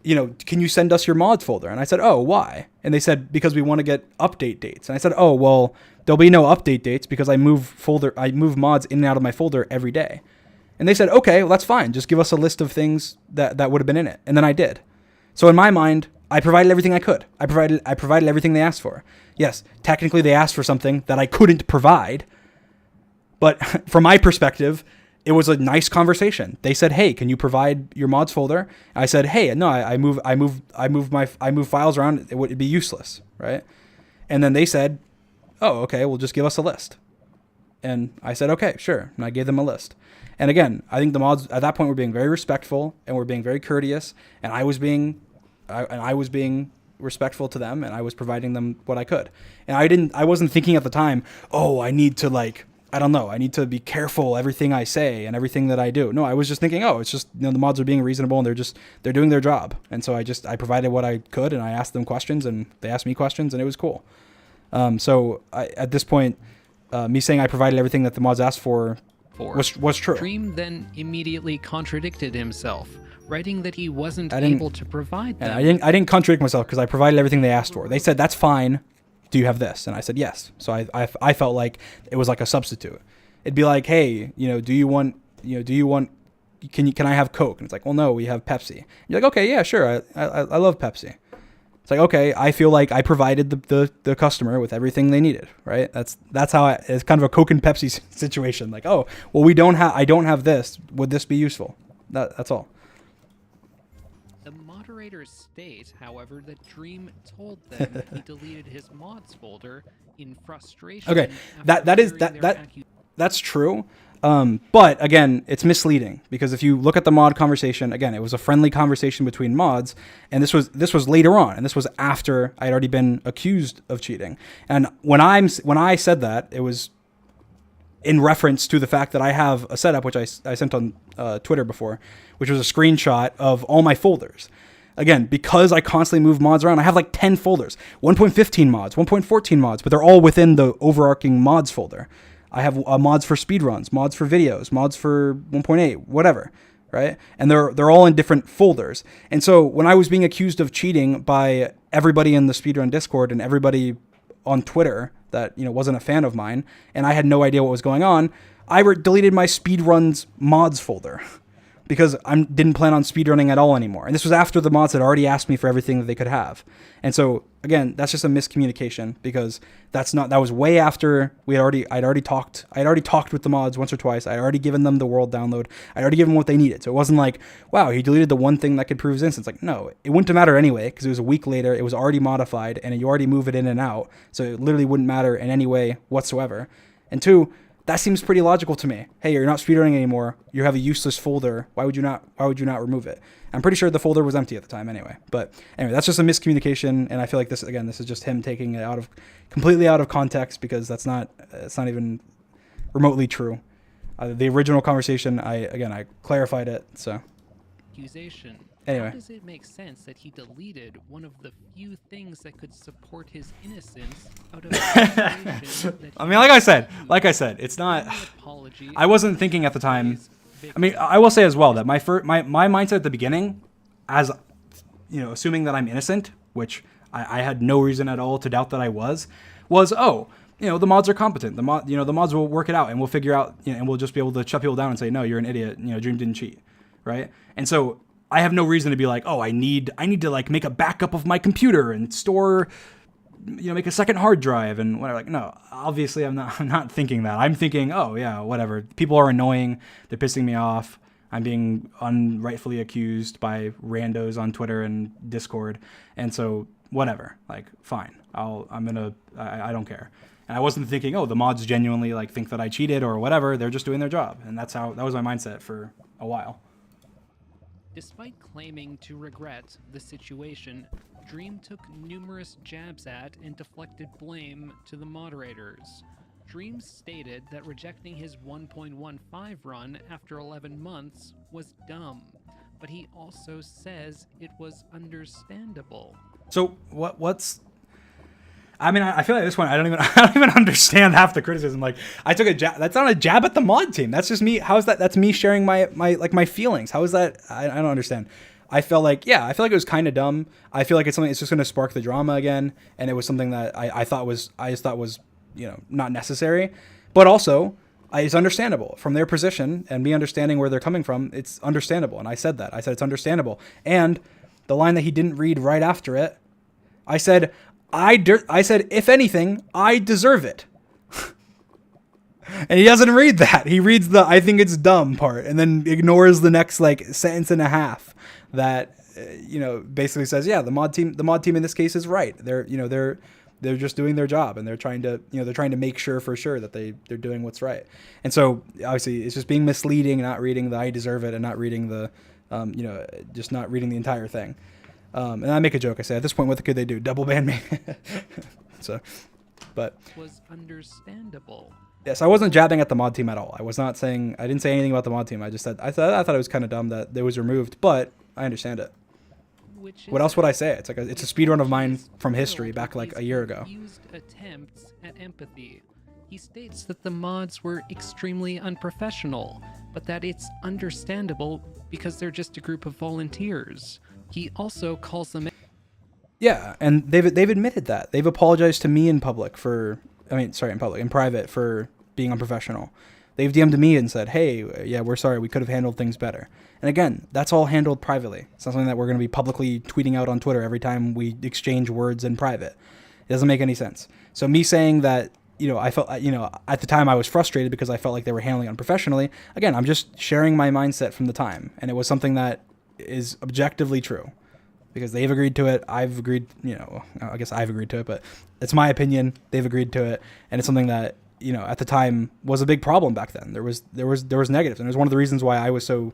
can you send us your mods folder? And I said, oh, why? And they said, because we want to get update dates. And I said, oh, well, there'll be no update dates because I move mods in and out of my folder every day. And they said, okay, well, that's fine. Just give us a list of things that would have been in it. And then I did. So in my mind, I provided everything I could. I provided everything they asked for. Yes, technically they asked for something that I couldn't provide. But from my perspective, it was a nice conversation. They said, hey, can you provide your mods folder? I said, hey, no, I move files around. It would be useless, right? And then they said, oh, okay, well, just give us a list. And I said, okay, sure. And I gave them a list. And again, I think the mods at that point were being very respectful and were being very courteous. And I was being respectful to them, and I was providing them what I could. And I wasn't thinking at the time, oh, I need to I need to be careful everything I say and everything that I do. No, I was just thinking, oh, it's just, the mods are being reasonable and they're doing their job. And so I provided what I could, and I asked them questions and they asked me questions, and it was cool. So at this point, me saying I provided everything that the mods asked for was true. Dream then immediately contradicted himself, writing that he wasn't able to provide them. And I didn't contradict myself because I provided everything they asked for. They said, that's fine. Do you have this? And I said, yes. So I felt like it was like a substitute. It'd be like, hey, can I have Coke? And it's like, well, no, we have Pepsi. And you're like, okay, yeah, sure. I love Pepsi. It's like, okay, I feel like I provided the customer with everything they needed, right? That's how it's kind of a Coke and Pepsi situation. Like, oh, well, I don't have this. Would this be useful? That's all. The moderators state, however, that Dream told them he deleted his mods folder in frustration. Okay, that's true. But again, it's misleading because if you look at the mod conversation, again, it was a friendly conversation between mods, and this was later on, and this was after I'd already been accused of cheating. And when I said that, it was in reference to the fact that I have a setup, which I sent on Twitter before, which was a screenshot of all my folders. Again, because I constantly move mods around, I have like 10 folders, 1.15 mods, 1.14 mods, but they're all within the overarching mods folder. I have mods for speedruns, mods for videos, mods for 1.8, whatever, right? And they're all in different folders. And so when I was being accused of cheating by everybody in the speedrun Discord and everybody on Twitter that wasn't a fan of mine, and I had no idea what was going on, I deleted my speedruns mods folder because I didn't plan on speedrunning at all anymore. And this was after the mods had already asked me for everything that they could have. And so again, that's just a miscommunication because that was way after I'd already talked with the mods once or twice. I'd already given them the world download. I'd already given them what they needed. So it wasn't like, wow, he deleted the one thing that could prove his innocence. Like, no, it wouldn't have mattered anyway because it was a week later. It was already modified and you already move it in and out. So it literally wouldn't matter in any way whatsoever. And two, that seems pretty logical to me. Hey, you're not speedrunning anymore. You have a useless folder. Why would you not remove it? I'm pretty sure the folder was empty at the time anyway. But anyway, that's just a miscommunication, and I feel like this is just him taking it completely out of context because it's not even remotely true. The original conversation, I clarified it. So accusation. Anyway. How does it make sense that he deleted one of the few things that could support his innocence out of a situation that I mean, like I said, it's not. apology I wasn't thinking at the time. I mean, I will say as well that my mindset at the beginning, as you know, assuming that I'm innocent, which I had no reason at all to doubt that I was oh, you know, the mods are competent. The mods will work it out, and we'll figure out, you know, and we'll just be able to shut people down and say, no, you're an idiot. You know, Dream didn't cheat, right? And so I have no reason to be like, oh, I need to like make a backup of my computer and store, you know, make a second hard drive and whatever. Like, no, obviously I'm not thinking that. I'm thinking, oh yeah, whatever. People are annoying. They're pissing me off. I'm being unrightfully accused by randos on Twitter and Discord. And so whatever, like, fine. I don't care. And I wasn't thinking, oh, the mods genuinely like think that I cheated or whatever. They're just doing their job. And that was my mindset for a while. Despite claiming to regret the situation, Dream took numerous jabs at and deflected blame to the moderators. Dream stated that rejecting his 1.15 run after 11 months was dumb, but he also says it was understandable. So what's... I mean, I feel like at this point, I don't even understand half the criticism. Like, I took a jab. That's not a jab at the mod team. That's just me. How is that? That's me sharing my feelings. How is that? I don't understand. I felt like it was kind of dumb. I feel like it's something that's just going to spark the drama again. And it was something that I just thought was, you know, not necessary. But also, it's understandable from their position and me understanding where they're coming from. It's understandable. And I said that. I said it's understandable. And the line that he didn't read right after it, I said, if anything, I deserve it. And he doesn't read that. He reads the "I think it's dumb" part and then ignores the next like sentence and a half that you know, basically says, yeah, the mod team in this case is right. They're just doing their job, and they're trying to make sure for sure that they're doing what's right. And so obviously it's just being misleading, not reading the "I deserve it" and not reading the just not reading the entire thing. And I make a joke. I say, at this point, what could they do? Double ban me? So, but was understandable. Yes, I wasn't jabbing at the mod team at all. I didn't say anything about the mod team. I just said I thought it was kind of dumb that it was removed, but I understand it. What else would I say? It's a speedrun of mine from history back like a year ago. Used attempts at empathy. He states that the mods were extremely unprofessional, but that it's understandable because they're just a group of volunteers. He also calls them... Yeah, and they've admitted that. They've apologized to me in private for being unprofessional. They've DM'd me and said, hey, yeah, we're sorry, we could have handled things better. And again, that's all handled privately. It's not something that we're going to be publicly tweeting out on Twitter every time we exchange words in private. It doesn't make any sense. So me saying that, you know, I felt, you know, at the time I was frustrated because I felt like they were handling it unprofessionally. Again, I'm just sharing my mindset from the time. And it was something that is objectively true because they've agreed to it. I've agreed, you know, I guess I've agreed to it, but it's my opinion. They've agreed to it. And it's something that, you know, at the time was a big problem back then. There was negatives. And it was one of the reasons why I was so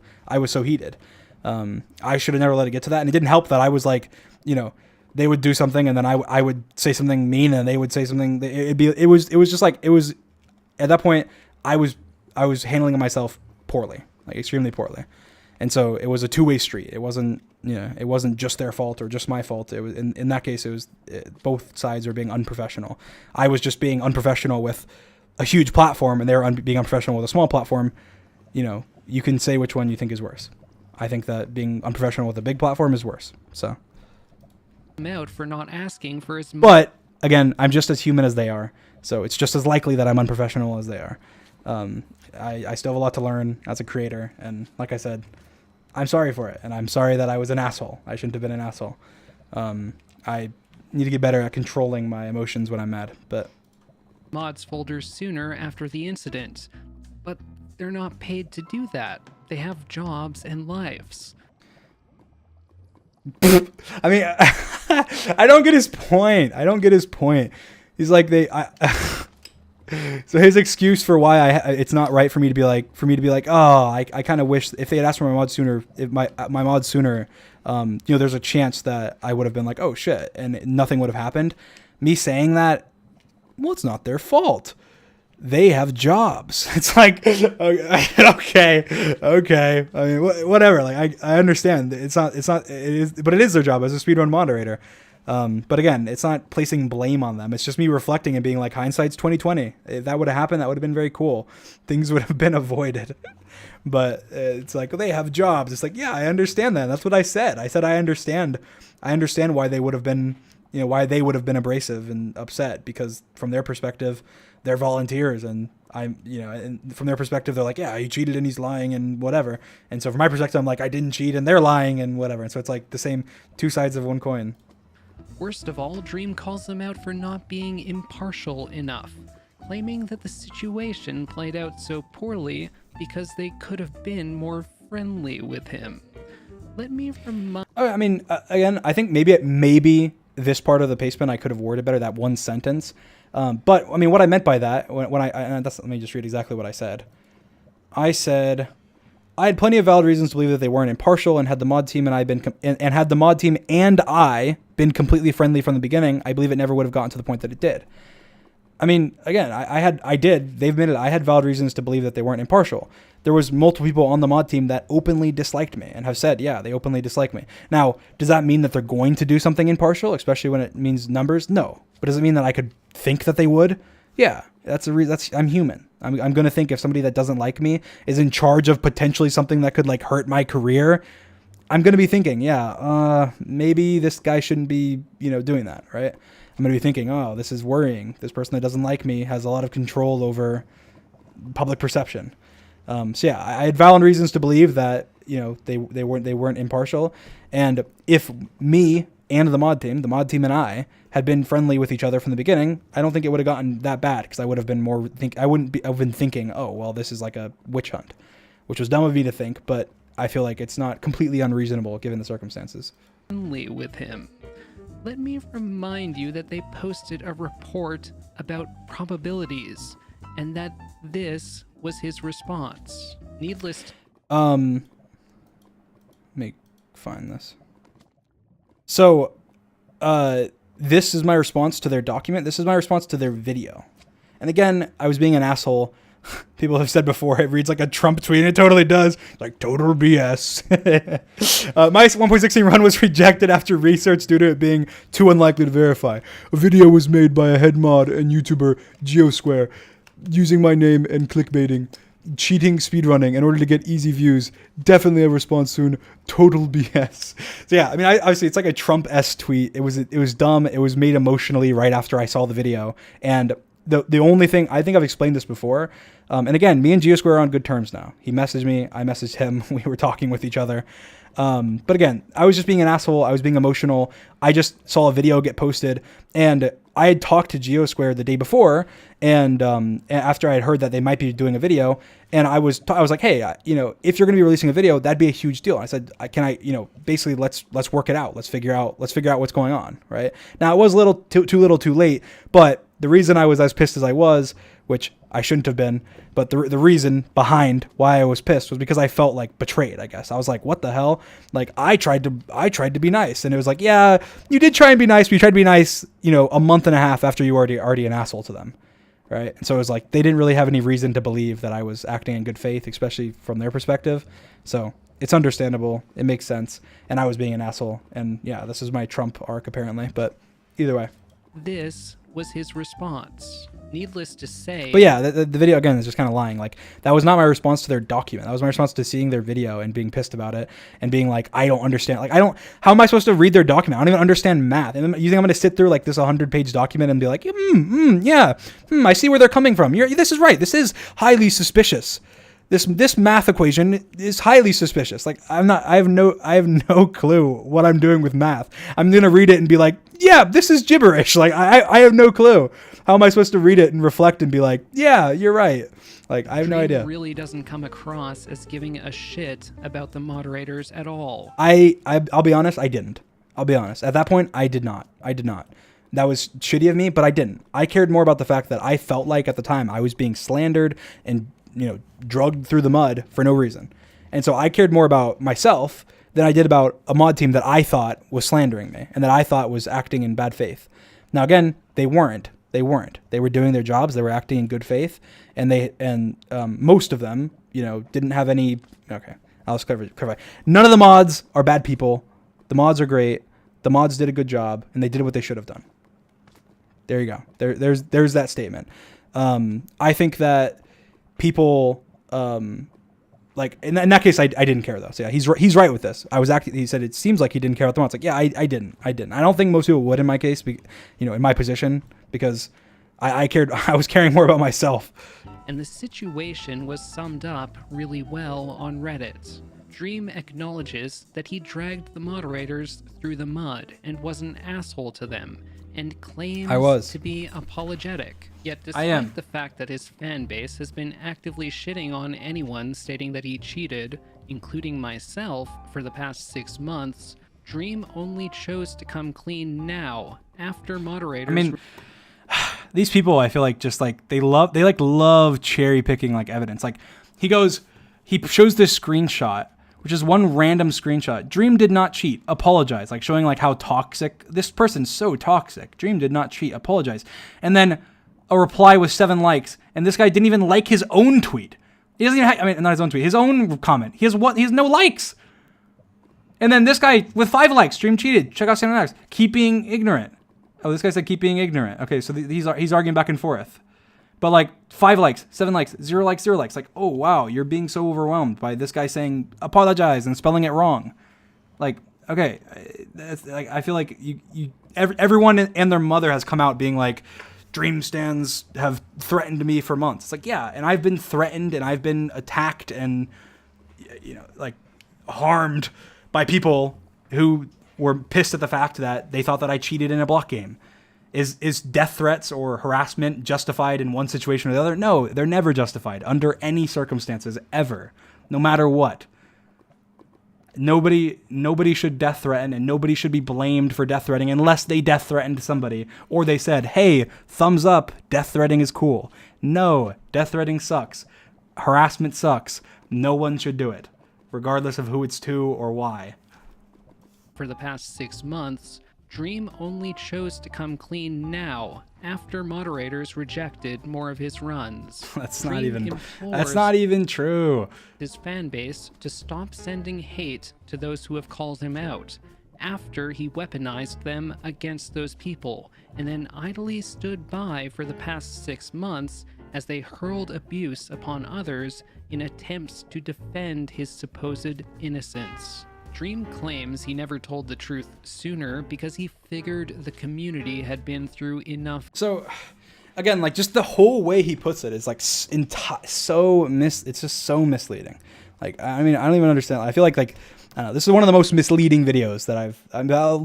heated. I should have never let it get to that. And it didn't help that I was like, you know, they would do something and then I would say something mean and they would say something. It was just like, it was at that point I was handling myself poorly, like extremely poorly. And so it was a two-way street. It wasn't just their fault or just my fault. It was in that case, both sides were being unprofessional. I was just being unprofessional with a huge platform and they were being unprofessional with a small platform. You know, you can say which one you think is worse. I think that being unprofessional with a big platform is worse. So. Out for not asking for his... But again, I'm just as human as they are. So it's just as likely that I'm unprofessional as they are. I still have a lot to learn as a creator. And like I said, I'm sorry for it. And I'm sorry that I was an asshole. I shouldn't have been an asshole. I need to get better at controlling my emotions when I'm mad. But mods folders sooner after the incident. But they're not paid to do that. They have jobs and lives. I mean, I don't get his point. He's like so his excuse for why it's not right for me to be like, oh, I kind of wish if they had asked for my mod sooner, if my mod sooner, you know, there's a chance that I would have been like, oh shit, and nothing would have happened. Me saying that, well, it's not their fault. they have jobs. It's like, okay. I mean, whatever. Like, I understand. It is, but it is their job as a speedrun moderator. But again, it's not placing blame on them. It's just me reflecting and being like, hindsight's 2020. If that would have happened, that would have been very cool. Things would have been avoided. But it's like, well, they have jobs. It's like, yeah, I understand that. That's what I said. I said I understand. I understand why they would have been, why they would have been abrasive and upset, because from their perspective, they're volunteers, and and from their perspective, they're like, yeah, he cheated and he's lying and whatever. And so from my perspective, I'm like, I didn't cheat and they're lying and whatever. And so it's like the same two sides of one coin. Worst of all, Dream calls them out for not being impartial enough, claiming that the situation played out so poorly because they could have been more friendly with him. Let me remind... I mean, again, I think maybe this part of the pastebin I could have worded better, that one sentence. But I mean, what I meant by that, let me just read exactly what I said. I said, I had plenty of valid reasons to believe that they weren't impartial, and had the mod team and I been completely friendly from the beginning, I believe it never would have gotten to the point that it did. I mean, again, they've admitted I had valid reasons to believe that they weren't impartial. There was multiple people on the mod team that openly disliked me and have said, yeah, they openly dislike me. Now, does that mean that they're going to do something impartial, especially when it means numbers? No. But does it mean that I could think that they would? Yeah, I'm human. I'm going to think if somebody that doesn't like me is in charge of potentially something that could like hurt my career, I'm going to be thinking, yeah, maybe this guy shouldn't be, doing that, right? I'm going to be thinking, oh, this is worrying. This person that doesn't like me has a lot of control over public perception. So yeah, I had valid reasons to believe that, they weren't impartial. And if me and the mod team and I had been friendly with each other from the beginning, I don't think it would have gotten that bad, because I would have been I've been thinking, oh, well, this is like a witch hunt, which was dumb of me to think, but I feel like it's not completely unreasonable given the circumstances. With him. Let me remind you that they posted a report about probabilities, and that this was his response. Needless to... Let me find this. So, this is my response to their document. This is my response to their video. And again, I was being an asshole. People have said before, it reads like a Trump tweet, and it totally does. Like, total BS. My 1.16 run was rejected after research due to it being too unlikely to verify. A video was made by a head mod and YouTuber, GeoSquare, using my name and clickbaiting, cheating speedrunning in order to get easy views. Definitely a response soon. Total BS. So yeah, I mean, obviously it's like a Trump-esque tweet. It was dumb. It was made emotionally right after I saw the video. And the only thing, I think I've explained this before, and again, me and GeoSquare are on good terms now. He messaged me, I messaged him, we were talking with each other. But again, I was just being an asshole. I was being emotional. I just saw a video get posted, and I had talked to GeoSquare the day before, and after I had heard that they might be doing a video, and I was like, hey, if you're going to be releasing a video, that'd be a huge deal. And I said, basically let's work it out. Let's figure out what's going on, right? Now it was a little too late, but the reason I was as pissed as I was, which I shouldn't have been, but the reason behind why I was pissed was because I felt like betrayed, I guess. I was like, what the hell? Like, I tried to be nice. And it was like, yeah, you did try and be nice, but you tried to be nice, a month and a half after you were already an asshole to them. Right. And so it was like, they didn't really have any reason to believe that I was acting in good faith, especially from their perspective. So it's understandable. It makes sense. And I was being an asshole. And yeah, this is my Trump arc apparently, but either way. This was his response. Needless to say... But yeah, the video, again, is just kind of lying. Like, that was not my response to their document. That was my response to seeing their video and being pissed about it and being like, I don't understand. Like, how am I supposed to read their document? I don't even understand math. And you think I'm going to sit through, like, this 100-page document and be like, I see where they're coming from. This is right. This is highly suspicious. This math equation is highly suspicious. Like, I have no clue what I'm doing with math. I'm going to read it and be like, yeah, this is gibberish. Like, I have no clue. How am I supposed to read it and reflect and be like, yeah, you're right? Like, I have no idea. Really doesn't come across as giving a shit about the moderators at all. I'll be honest, I didn't. I'll be honest. At that point, I did not. That was shitty of me, but I didn't. I cared more about the fact that I felt like at the time I was being slandered and, drugged through the mud for no reason. And so I cared more about myself than I did about a mod team that I thought was slandering me and that I thought was acting in bad faith. Now, again, they weren't. They weren't. They were doing their jobs. They were acting in good faith, and most of them, didn't have any. Okay, I'll just clarify. None of the mods are bad people. The mods are great. The mods did a good job, and they did what they should have done. There you go. There's that statement. I think that people, like in that case, I didn't care though. So yeah, he's right with this. He said it seems like he didn't care about the mods. Like, yeah, I didn't. I don't think most people would in my case, in my position, because I cared. I was caring more about myself. And the situation was summed up really well on Reddit. Dream acknowledges that he dragged the moderators through the mud and was an asshole to them, and claims to be apologetic. Yet despite the fact that his fan base has been actively shitting on anyone stating that he cheated, including myself, for the past 6 months, Dream only chose to come clean now, after moderators... These people, I feel like, just like they love cherry picking like evidence. Like he shows this screenshot, which is one random screenshot. Dream did not cheat. Apologize. Like showing like how toxic this person's so toxic. Dream did not cheat. Apologize. And then a reply with 7 likes, and this guy didn't even like his own tweet. He doesn't even not his own tweet, his own comment. He has no likes. And then this guy with 5 likes, Dream cheated. Check out 7 likes. Keep being ignorant. Oh, this guy said keep being ignorant. Okay, so he's arguing back and forth. But like 5 likes, 7 likes, 0 likes, 0 likes. Like, oh wow, you're being so overwhelmed by this guy saying apologize and spelling it wrong. Like, okay, that's like I feel like everyone and their mother has come out being like, Dream stands have threatened me for months. It's like, yeah, and I've been threatened and I've been attacked and like harmed by people who were pissed at the fact that they thought that I cheated in a block game. Is death threats or harassment justified in one situation or the other? No, they're never justified under any circumstances ever, no matter what. Nobody should death threaten, and nobody should be blamed for death threatening unless they death threatened somebody or they said, hey, thumbs up, death threatening is cool. No, death threatening sucks. Harassment sucks. No one should do it, regardless of who it's to or why. For the past 6 months, Dream only chose to come clean now, after moderators rejected more of his runs. That's not even true. His fan base to stop sending hate to those who have called him out, after he weaponized them against those people, and then idly stood by for the past 6 months as they hurled abuse upon others in attempts to defend his supposed innocence. Dream claims he never told the truth sooner because he figured the community had been through enough. So, again, like just the whole way he puts it is like it's just so misleading. Like, I mean, I don't even understand. I feel like I don't know, this is one of the most misleading videos that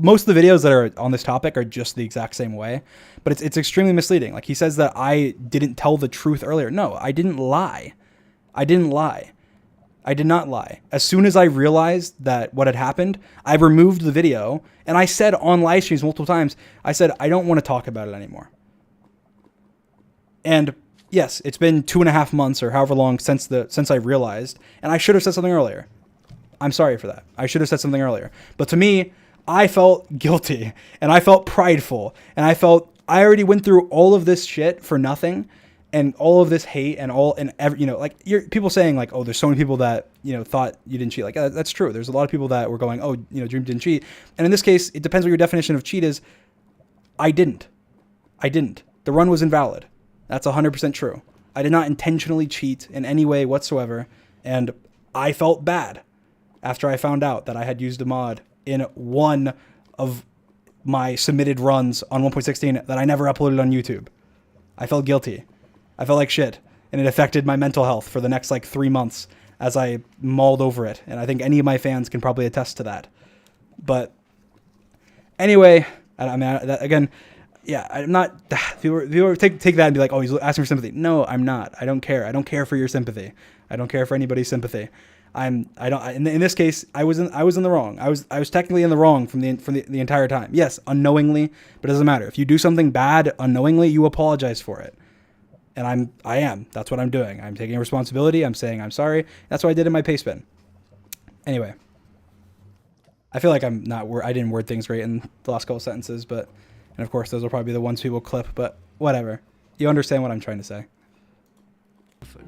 most of the videos that are on this topic are just the exact same way, but it's extremely misleading. Like he says that I didn't tell the truth earlier. No, I didn't lie. I didn't lie. I did not lie. As soon as I realized that what had happened, I removed the video, and I said on live streams multiple times, I said, I don't want to talk about it anymore. And yes, it's been 2.5 months or however long since I realized, and I should have said something earlier. I'm sorry for that. I should have said something earlier. But to me, I felt guilty, and I felt prideful, and I felt I already went through all of this shit for nothing. And all of this hate and people saying like, oh, there's so many people that, thought you didn't cheat. Like, that's true. There's a lot of people that were going, oh, Dream didn't cheat. And in this case, it depends what your definition of cheat is. I didn't. The run was invalid. That's 100% true. I did not intentionally cheat in any way whatsoever. And I felt bad after I found out that I had used a mod in one of my submitted runs on 1.16 that I never uploaded on YouTube. I felt guilty. I felt like shit, and it affected my mental health for the next 3 months as I mauled over it. And I think any of my fans can probably attest to that. But anyway, I'm not. People take that and be like, oh, he's asking for sympathy. No, I'm not. I don't care. I don't care for your sympathy. I don't care for anybody's sympathy. In this case, I was in the wrong. I was technically in the wrong from the entire time. Yes, unknowingly, but it doesn't matter. If you do something bad unknowingly, you apologize for it. And I am. That's what I'm doing. I'm taking responsibility. I'm saying I'm sorry. That's what I did in my pay spin. Anyway, I feel like I didn't word things great in the last couple sentences, and of course those will probably be the ones people clip, but whatever. You understand what I'm trying to say.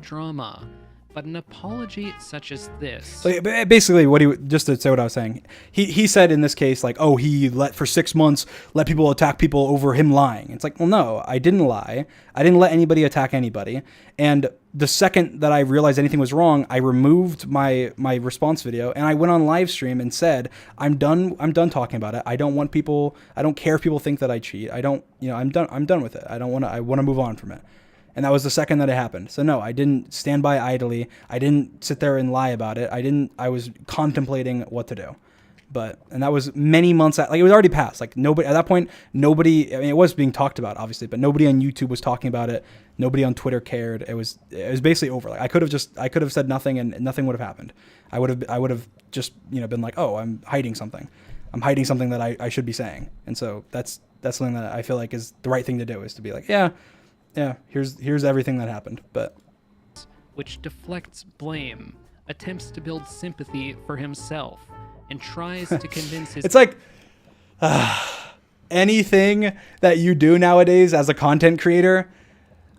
Drama, but an apology such as this. So basically, just to say what I was saying, he said in this case, like, oh, he for 6 months let people attack people over him lying. It's like, well, no, I didn't lie. I didn't let anybody attack anybody. And the second that I realized anything was wrong, I removed my response video and I went on live stream and said, I'm done talking about it. I don't care if people think that I cheat. I'm done with it. I want to move on from it. And that was the second that it happened. So no, I didn't stand by idly. I didn't sit there and lie about it. I was contemplating what to do. And that was many months it was already past. Like nobody, at that point, it was being talked about obviously, but nobody on YouTube was talking about it. Nobody on Twitter cared. It was basically over. Like I could have said nothing and nothing would have happened. I would have just, been like, oh, I'm hiding something. I'm hiding something that I should be saying. And so that's something that I feel like is the right thing to do, is to be like, yeah, here's everything that happened. But which deflects blame, attempts to build sympathy for himself, and tries to convince his... It's like anything that you do nowadays as a content creator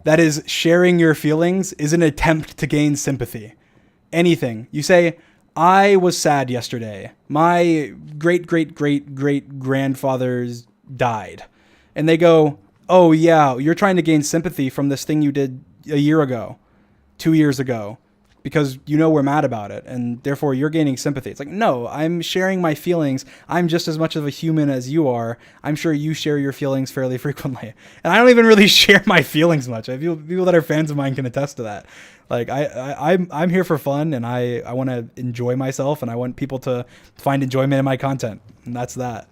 that is sharing your feelings is an attempt to gain sympathy. Anything. You say, I was sad yesterday. My great-great-great-great-grandfathers died. And they go, oh yeah, you're trying to gain sympathy from this thing you did a year ago, 2 years ago, because we're mad about it, and therefore you're gaining sympathy. It's like, no, I'm sharing my feelings. I'm just as much of a human as you are. I'm sure you share your feelings fairly frequently. And I don't even really share my feelings much. I feel people that are fans of mine can attest to that. Like I'm here for fun, and I want to enjoy myself, and I want people to find enjoyment in my content, and that's that.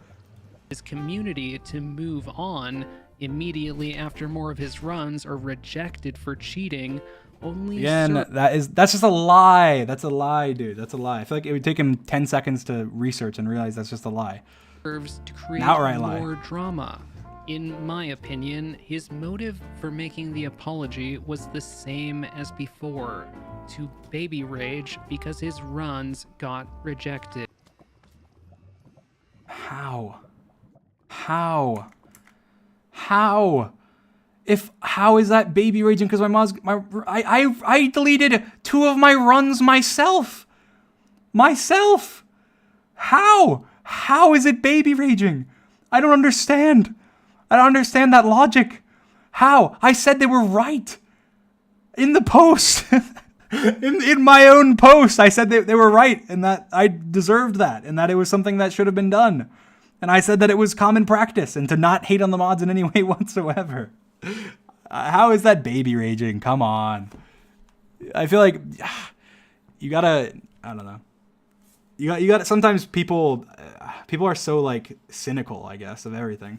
His community to move on immediately after more of his runs are rejected for cheating. That's just a lie. That's a lie, dude. That's a lie. I feel like it would take him 10 seconds to research and realize that's just a lie. Serves to create more drama. In my opinion, his motive for making the apology was the same as before, to baby rage because his runs got rejected. How? How is that baby raging? Because I deleted 2 of my runs myself. How is it baby raging? I don't understand. I don't understand that logic. How? I said they were right in the post. in my own post, I said they were right, and that I deserved that, and that it was something that should have been done. And I said that it was common practice and to not hate on the mods in any way whatsoever. How is that baby raging? Come on. I feel like you gotta, I don't know. You gotta, sometimes people are so like cynical, I guess, of everything.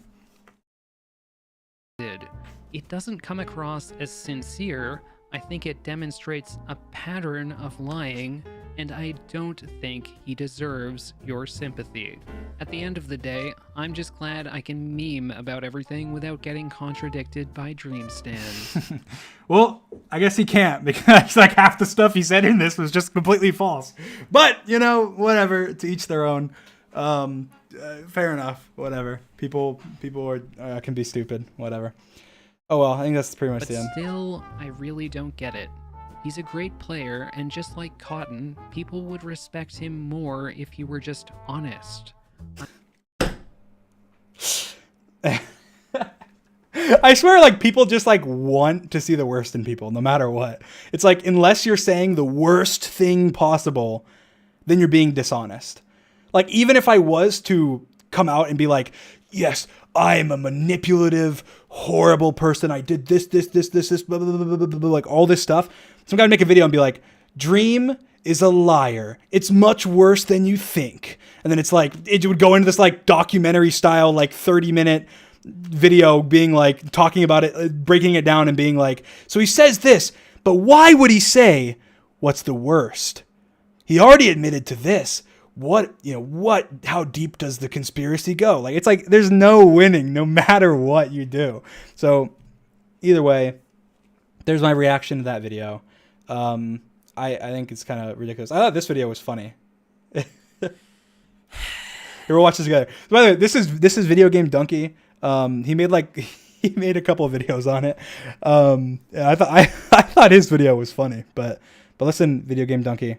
It doesn't come across as sincere. I think it demonstrates a pattern of lying, and I don't think he deserves your sympathy. At the end of the day, I'm just glad I can meme about everything without getting contradicted by Dreamstand. Well, I guess he can't, because like half the stuff he said in this was just completely false. But, whatever, to each their own. Fair enough, whatever. People are can be stupid, whatever. Oh well, I think that's pretty much the end. Still, I really don't get it. He's a great player, and just like Cotton, people would respect him more if he were just honest. I swear, like, people just like want to see the worst in people, no matter what. It's like, unless you're saying the worst thing possible, then you're being dishonest. Like, even if I was to come out and be like, yes, I'm a manipulative, horrible person. I did this, blah, blah, blah, blah, blah, like all this stuff. Some guy would make a video and be like, Dream is a liar. It's much worse than you think. And then it's like, it would go into this like documentary style, like 30-minute video being like, talking about it, breaking it down and being like, so he says this, but why would he say what's the worst? He already admitted to this. How deep does the conspiracy go? Like, it's like, there's no winning no matter what you do. So either way, there's my reaction to that video. I think it's kind of ridiculous. I thought this video was funny. Here, we'll watch this together. By the way, this is Video Game Donkey. He made like, he made a couple of videos on it. I thought I thought his video was funny, but listen, Video Game Donkey.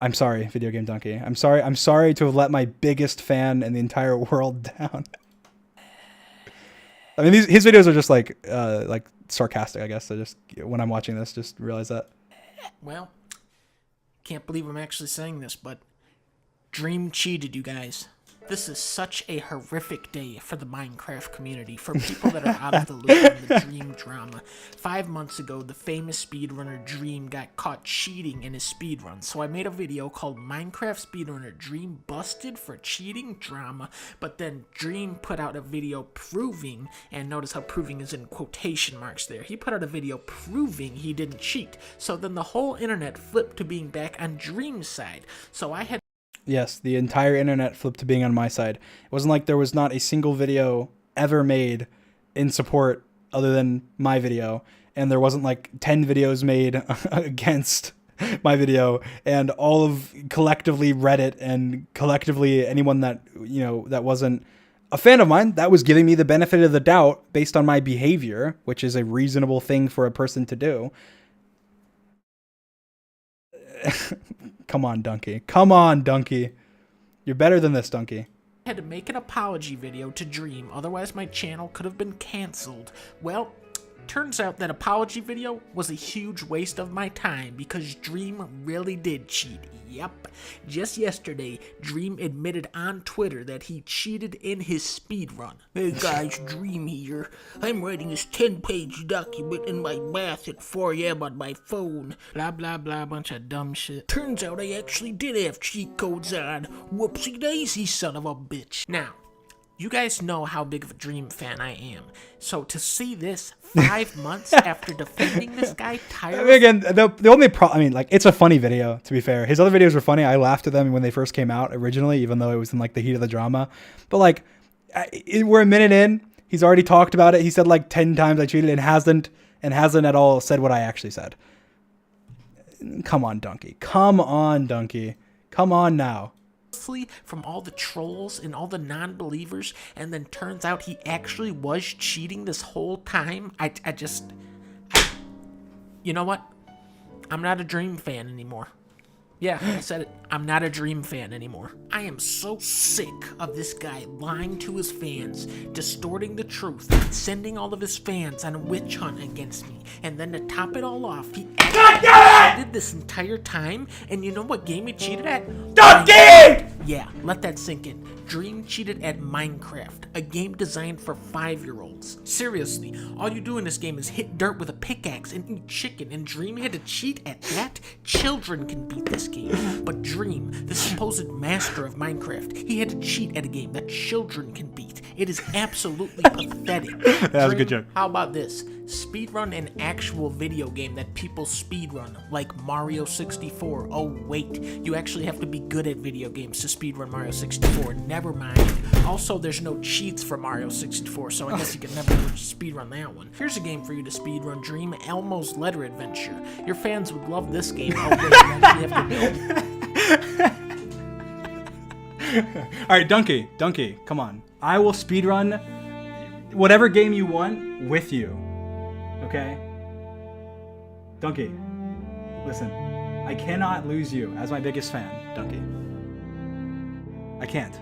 I'm sorry, Video Game Donkey. I'm sorry to have let my biggest fan in the entire world down. I mean, his videos are just like sarcastic, I guess. So just when I'm watching this, just realize that. Well, can't believe I'm actually saying this, but Dream cheated, you guys. This is such a horrific day for the Minecraft community, for people that are out of the loop on the Dream drama. 5 months ago, the famous speedrunner Dream got caught cheating in his speedrun, so I made a video called Minecraft Speedrunner Dream Busted for Cheating Drama, but then Dream put out a video proving, and notice how proving is in quotation marks there, he put out a video proving he didn't cheat, so then the whole internet flipped to being back on Dream's side, so I had Yes, the entire internet flipped to being on my side. It wasn't like there was not a single video ever made in support other than my video, and there wasn't like 10 videos made against my video, and all of collectively Reddit and collectively anyone that, you know, that wasn't a fan of mine, that was giving me the benefit of the doubt based on my behavior, which is a reasonable thing for a person to do. Come on, Donkey. Come on, Donkey. You're better than this, Donkey. I had to make an apology video to Dream, otherwise my channel could have been cancelled. Well, turns out that apology video was a huge waste of my time because Dream really did cheat. Yep. Just yesterday, Dream admitted on Twitter that he cheated in his speedrun. Hey guys, Dream here. I'm writing this 10-page document in my bath at 4 a.m. on my phone. Blah blah blah, bunch of dumb shit. Turns out I actually did have cheat codes on. Whoopsie daisy, son of a bitch. Now, you guys know how big of a Dream fan I am. So to see this 5 months after defending this guy tirelessly... Again, the only problem, I mean, like, it's a funny video, to be fair. His other videos were funny. I laughed at them when they first came out originally, even though it was in, like, the heat of the drama. But, like, we're a minute in. He's already talked about it. He said, like, 10 times I cheated and hasn't at all said what I actually said. Come on, Donkey. Come on, Donkey. Come on now. From all the trolls and all the non-believers, and then turns out he actually was cheating this whole time. You know what? I'm not a Dream fan anymore. Yeah, I said it. I'm not a Dream fan anymore. I am so sick of this guy lying to his fans, distorting the truth, sending all of his fans on a witch hunt against me. And then to top it all off, he actually cheated this entire time. And you know what game he cheated at? Donkey! Yeah, let that sink in. Dream cheated at Minecraft, a game designed for 5-year-olds. Seriously, all you do in this game is hit dirt with a pickaxe and eat chicken, and Dream had to cheat at that? Children can beat this game. But Dream, the supposed master of Minecraft, he had to cheat at a game that children can beat. It is absolutely pathetic. That was a good joke. How about this? Speedrun an actual video game that people speedrun, like Mario 64. Oh wait, you actually have to be good at video games to speedrun Mario 64. Never mind. Also, there's no cheats for Mario 64, so I guess you can never speedrun that one. Here's a game for you to speedrun, Dream. Elmo's Letter Adventure. Your fans would love this game. Oh wait, you actually have to build. Alright, Donkey, come on. I will speedrun whatever game you want with you. Okay? Donkey, listen. I cannot lose you as my biggest fan, Donkey. I can't.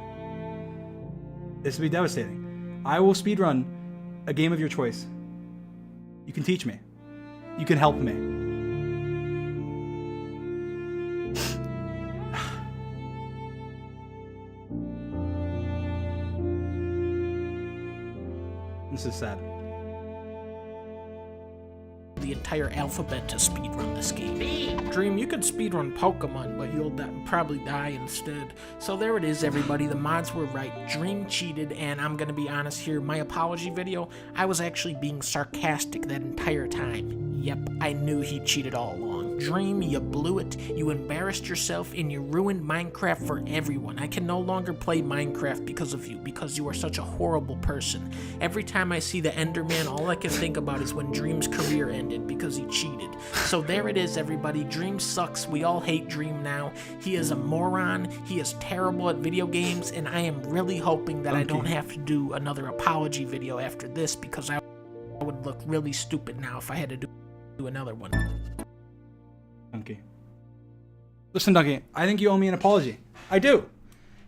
This would be devastating. I will speedrun a game of your choice. You can teach me. You can help me. This is sad. The entire alphabet to speedrun this game. Dream, you could speedrun Pokemon, but you'll probably die instead. So there it is, everybody. The mods were right. Dream cheated, and I'm gonna be honest here. My apology video, I was actually being sarcastic that entire time. Yep, I knew he cheated all along. Dream, you blew it. You embarrassed yourself and you ruined Minecraft for everyone. I can no longer play Minecraft because of you, because you are such a horrible person. Every time I see the Enderman, all I can think about is when Dream's career ended because he cheated. So there it is, everybody. Dream sucks. We all hate Dream now. He is a moron. He is terrible at video games, and I am really hoping that I don't have to do another apology video after this, because I would look really stupid now if I had to do another one. Donkey. Listen, Donkey, I think you owe me an apology. I do.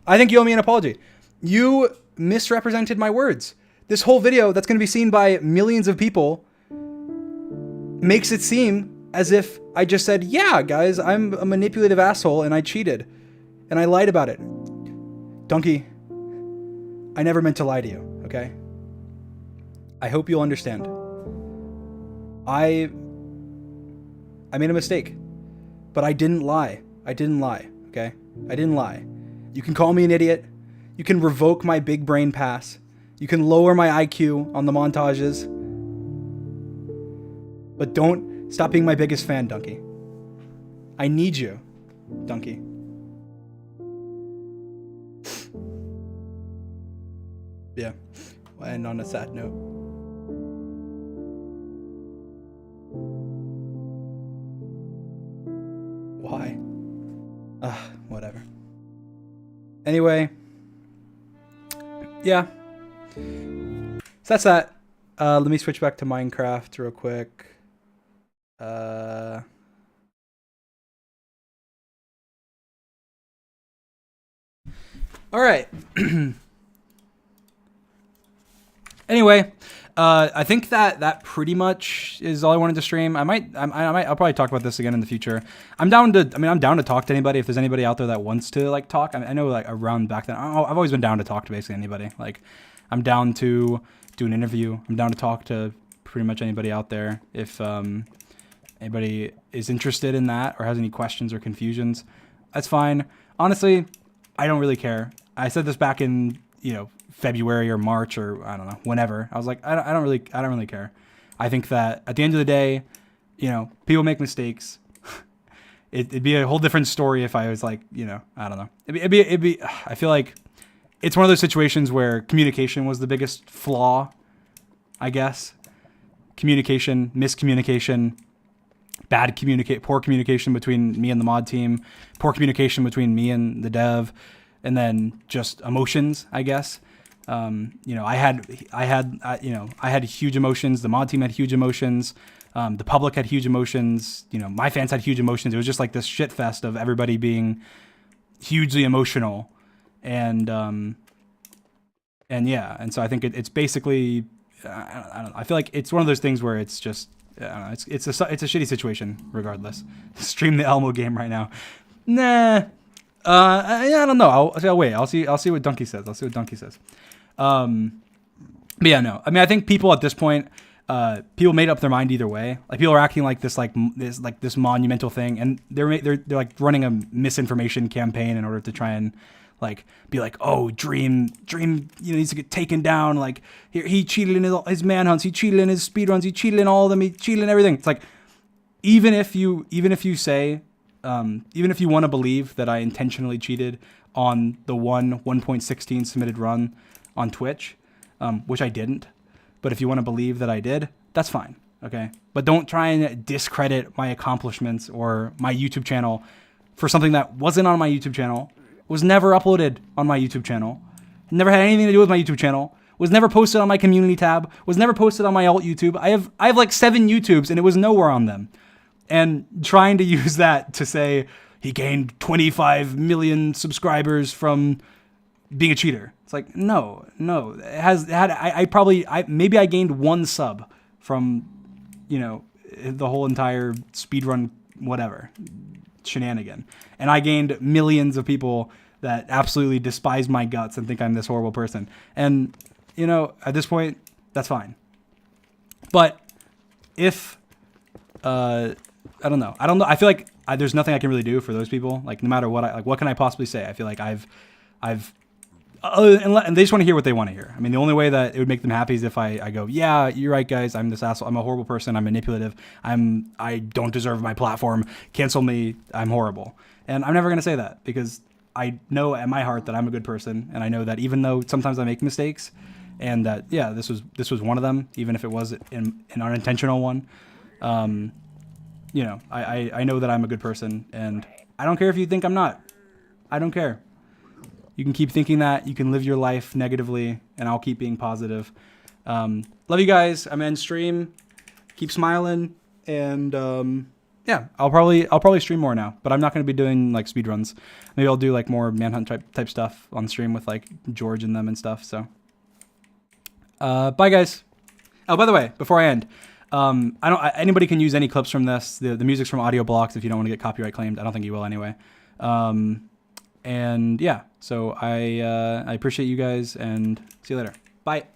I think you owe me an apology. You misrepresented my words. This whole video that's going to be seen by millions of people makes it seem as if I just said, yeah, guys, I'm a manipulative asshole and I cheated. And I lied about it. Donkey, I never meant to lie to you, okay? I hope you'll understand. I made a mistake, but I didn't lie. I didn't lie, okay? I didn't lie. You can call me an idiot. You can revoke my big brain pass. You can lower my IQ on the montages. But don't stop being my biggest fan, Donkey. I need you, Donkey. Yeah, we'll end on a sad note. Why? Whatever. Anyway, yeah. So that's that. Let me switch back to Minecraft real quick. All right. Anyway, I think that pretty much is all I wanted to stream. I'll probably talk about this again in the future. I'm down to talk to anybody. If there's anybody out there that wants to like talk, I know like around back then, I've always been down to talk to basically anybody. Like, I'm down to do an interview. I'm down to talk to pretty much anybody out there. If anybody is interested in that or has any questions or confusions, that's fine. Honestly, I don't really care. I said this back in, February or March or I don't know, whenever. I was like, I don't really care. I think that at the end of the day, people make mistakes. It'd be a whole different story if I was like, I don't know. It'd be. I feel like it's one of those situations where communication was the biggest flaw, I guess. Communication, miscommunication, poor communication between me and the mod team, poor communication between me and the dev, and then just emotions, I guess. I had huge emotions. The mod team had huge emotions. The public had huge emotions. My fans had huge emotions. It was just like this shit fest of everybody being hugely emotional. And yeah. And so I think it's basically, I don't know. I feel like it's one of those things where it's just, I don't know, it's a shitty situation regardless. Stream the Elmo game right now. Nah. I don't know. I'll wait. I'll see what Donkey says. But yeah, no. I think people at this point, people made up their mind either way. Like, people are acting like this monumental thing, and they're like running a misinformation campaign in order to try and like be like, oh, Dream, needs to get taken down. Like, he cheated in his manhunts, he cheated in his speedruns, he cheated in all of them, he cheated in everything. It's like, even if you say, even if you want to believe that I intentionally cheated on the 1.16 submitted run on Twitch, which I didn't, but if you want to believe that I did, that's fine, okay? But don't try and discredit my accomplishments or my YouTube channel for something that wasn't on my YouTube channel, was never uploaded on my YouTube channel, never had anything to do with my YouTube channel, was never posted on my community tab, was never posted on my alt YouTube. I have like 7 YouTubes and it was nowhere on them. And trying to use that to say he gained 25 million subscribers from being a cheater. It's like, no. Maybe I gained 1 sub from, the whole entire speedrun, whatever, shenanigan. And I gained millions of people that absolutely despise my guts and think I'm this horrible person. And, at this point, that's fine. But if, I don't know. I feel like there's nothing I can really do for those people. Like, no matter what, what can I possibly say? I feel like I've And they just want to hear what they want to hear. I mean, the only way that it would make them happy is if I go, yeah, you're right, guys. I'm this asshole. I'm a horrible person. I'm manipulative. I don't deserve my platform. Cancel me. I'm horrible. And I'm never going to say that because I know at my heart that I'm a good person. And I know that even though sometimes I make mistakes and that, yeah, this was one of them, even if it was an unintentional one. You know, I know that I'm a good person and I don't care if you think I'm not. I don't care. You can keep thinking that. You can live your life negatively, and I'll keep being positive. Love you guys. I'm in stream. Keep smiling, and yeah, I'll probably stream more now. But I'm not going to be doing like speed runs. Maybe I'll do like more manhunt type stuff on stream with like George and them and stuff. So, bye guys. Oh, by the way, before I end, anybody can use any clips from this. The music's from Audio Blocks. If you don't want to get copyright claimed, I don't think you will anyway. And yeah, so I appreciate you guys and see you later. Bye.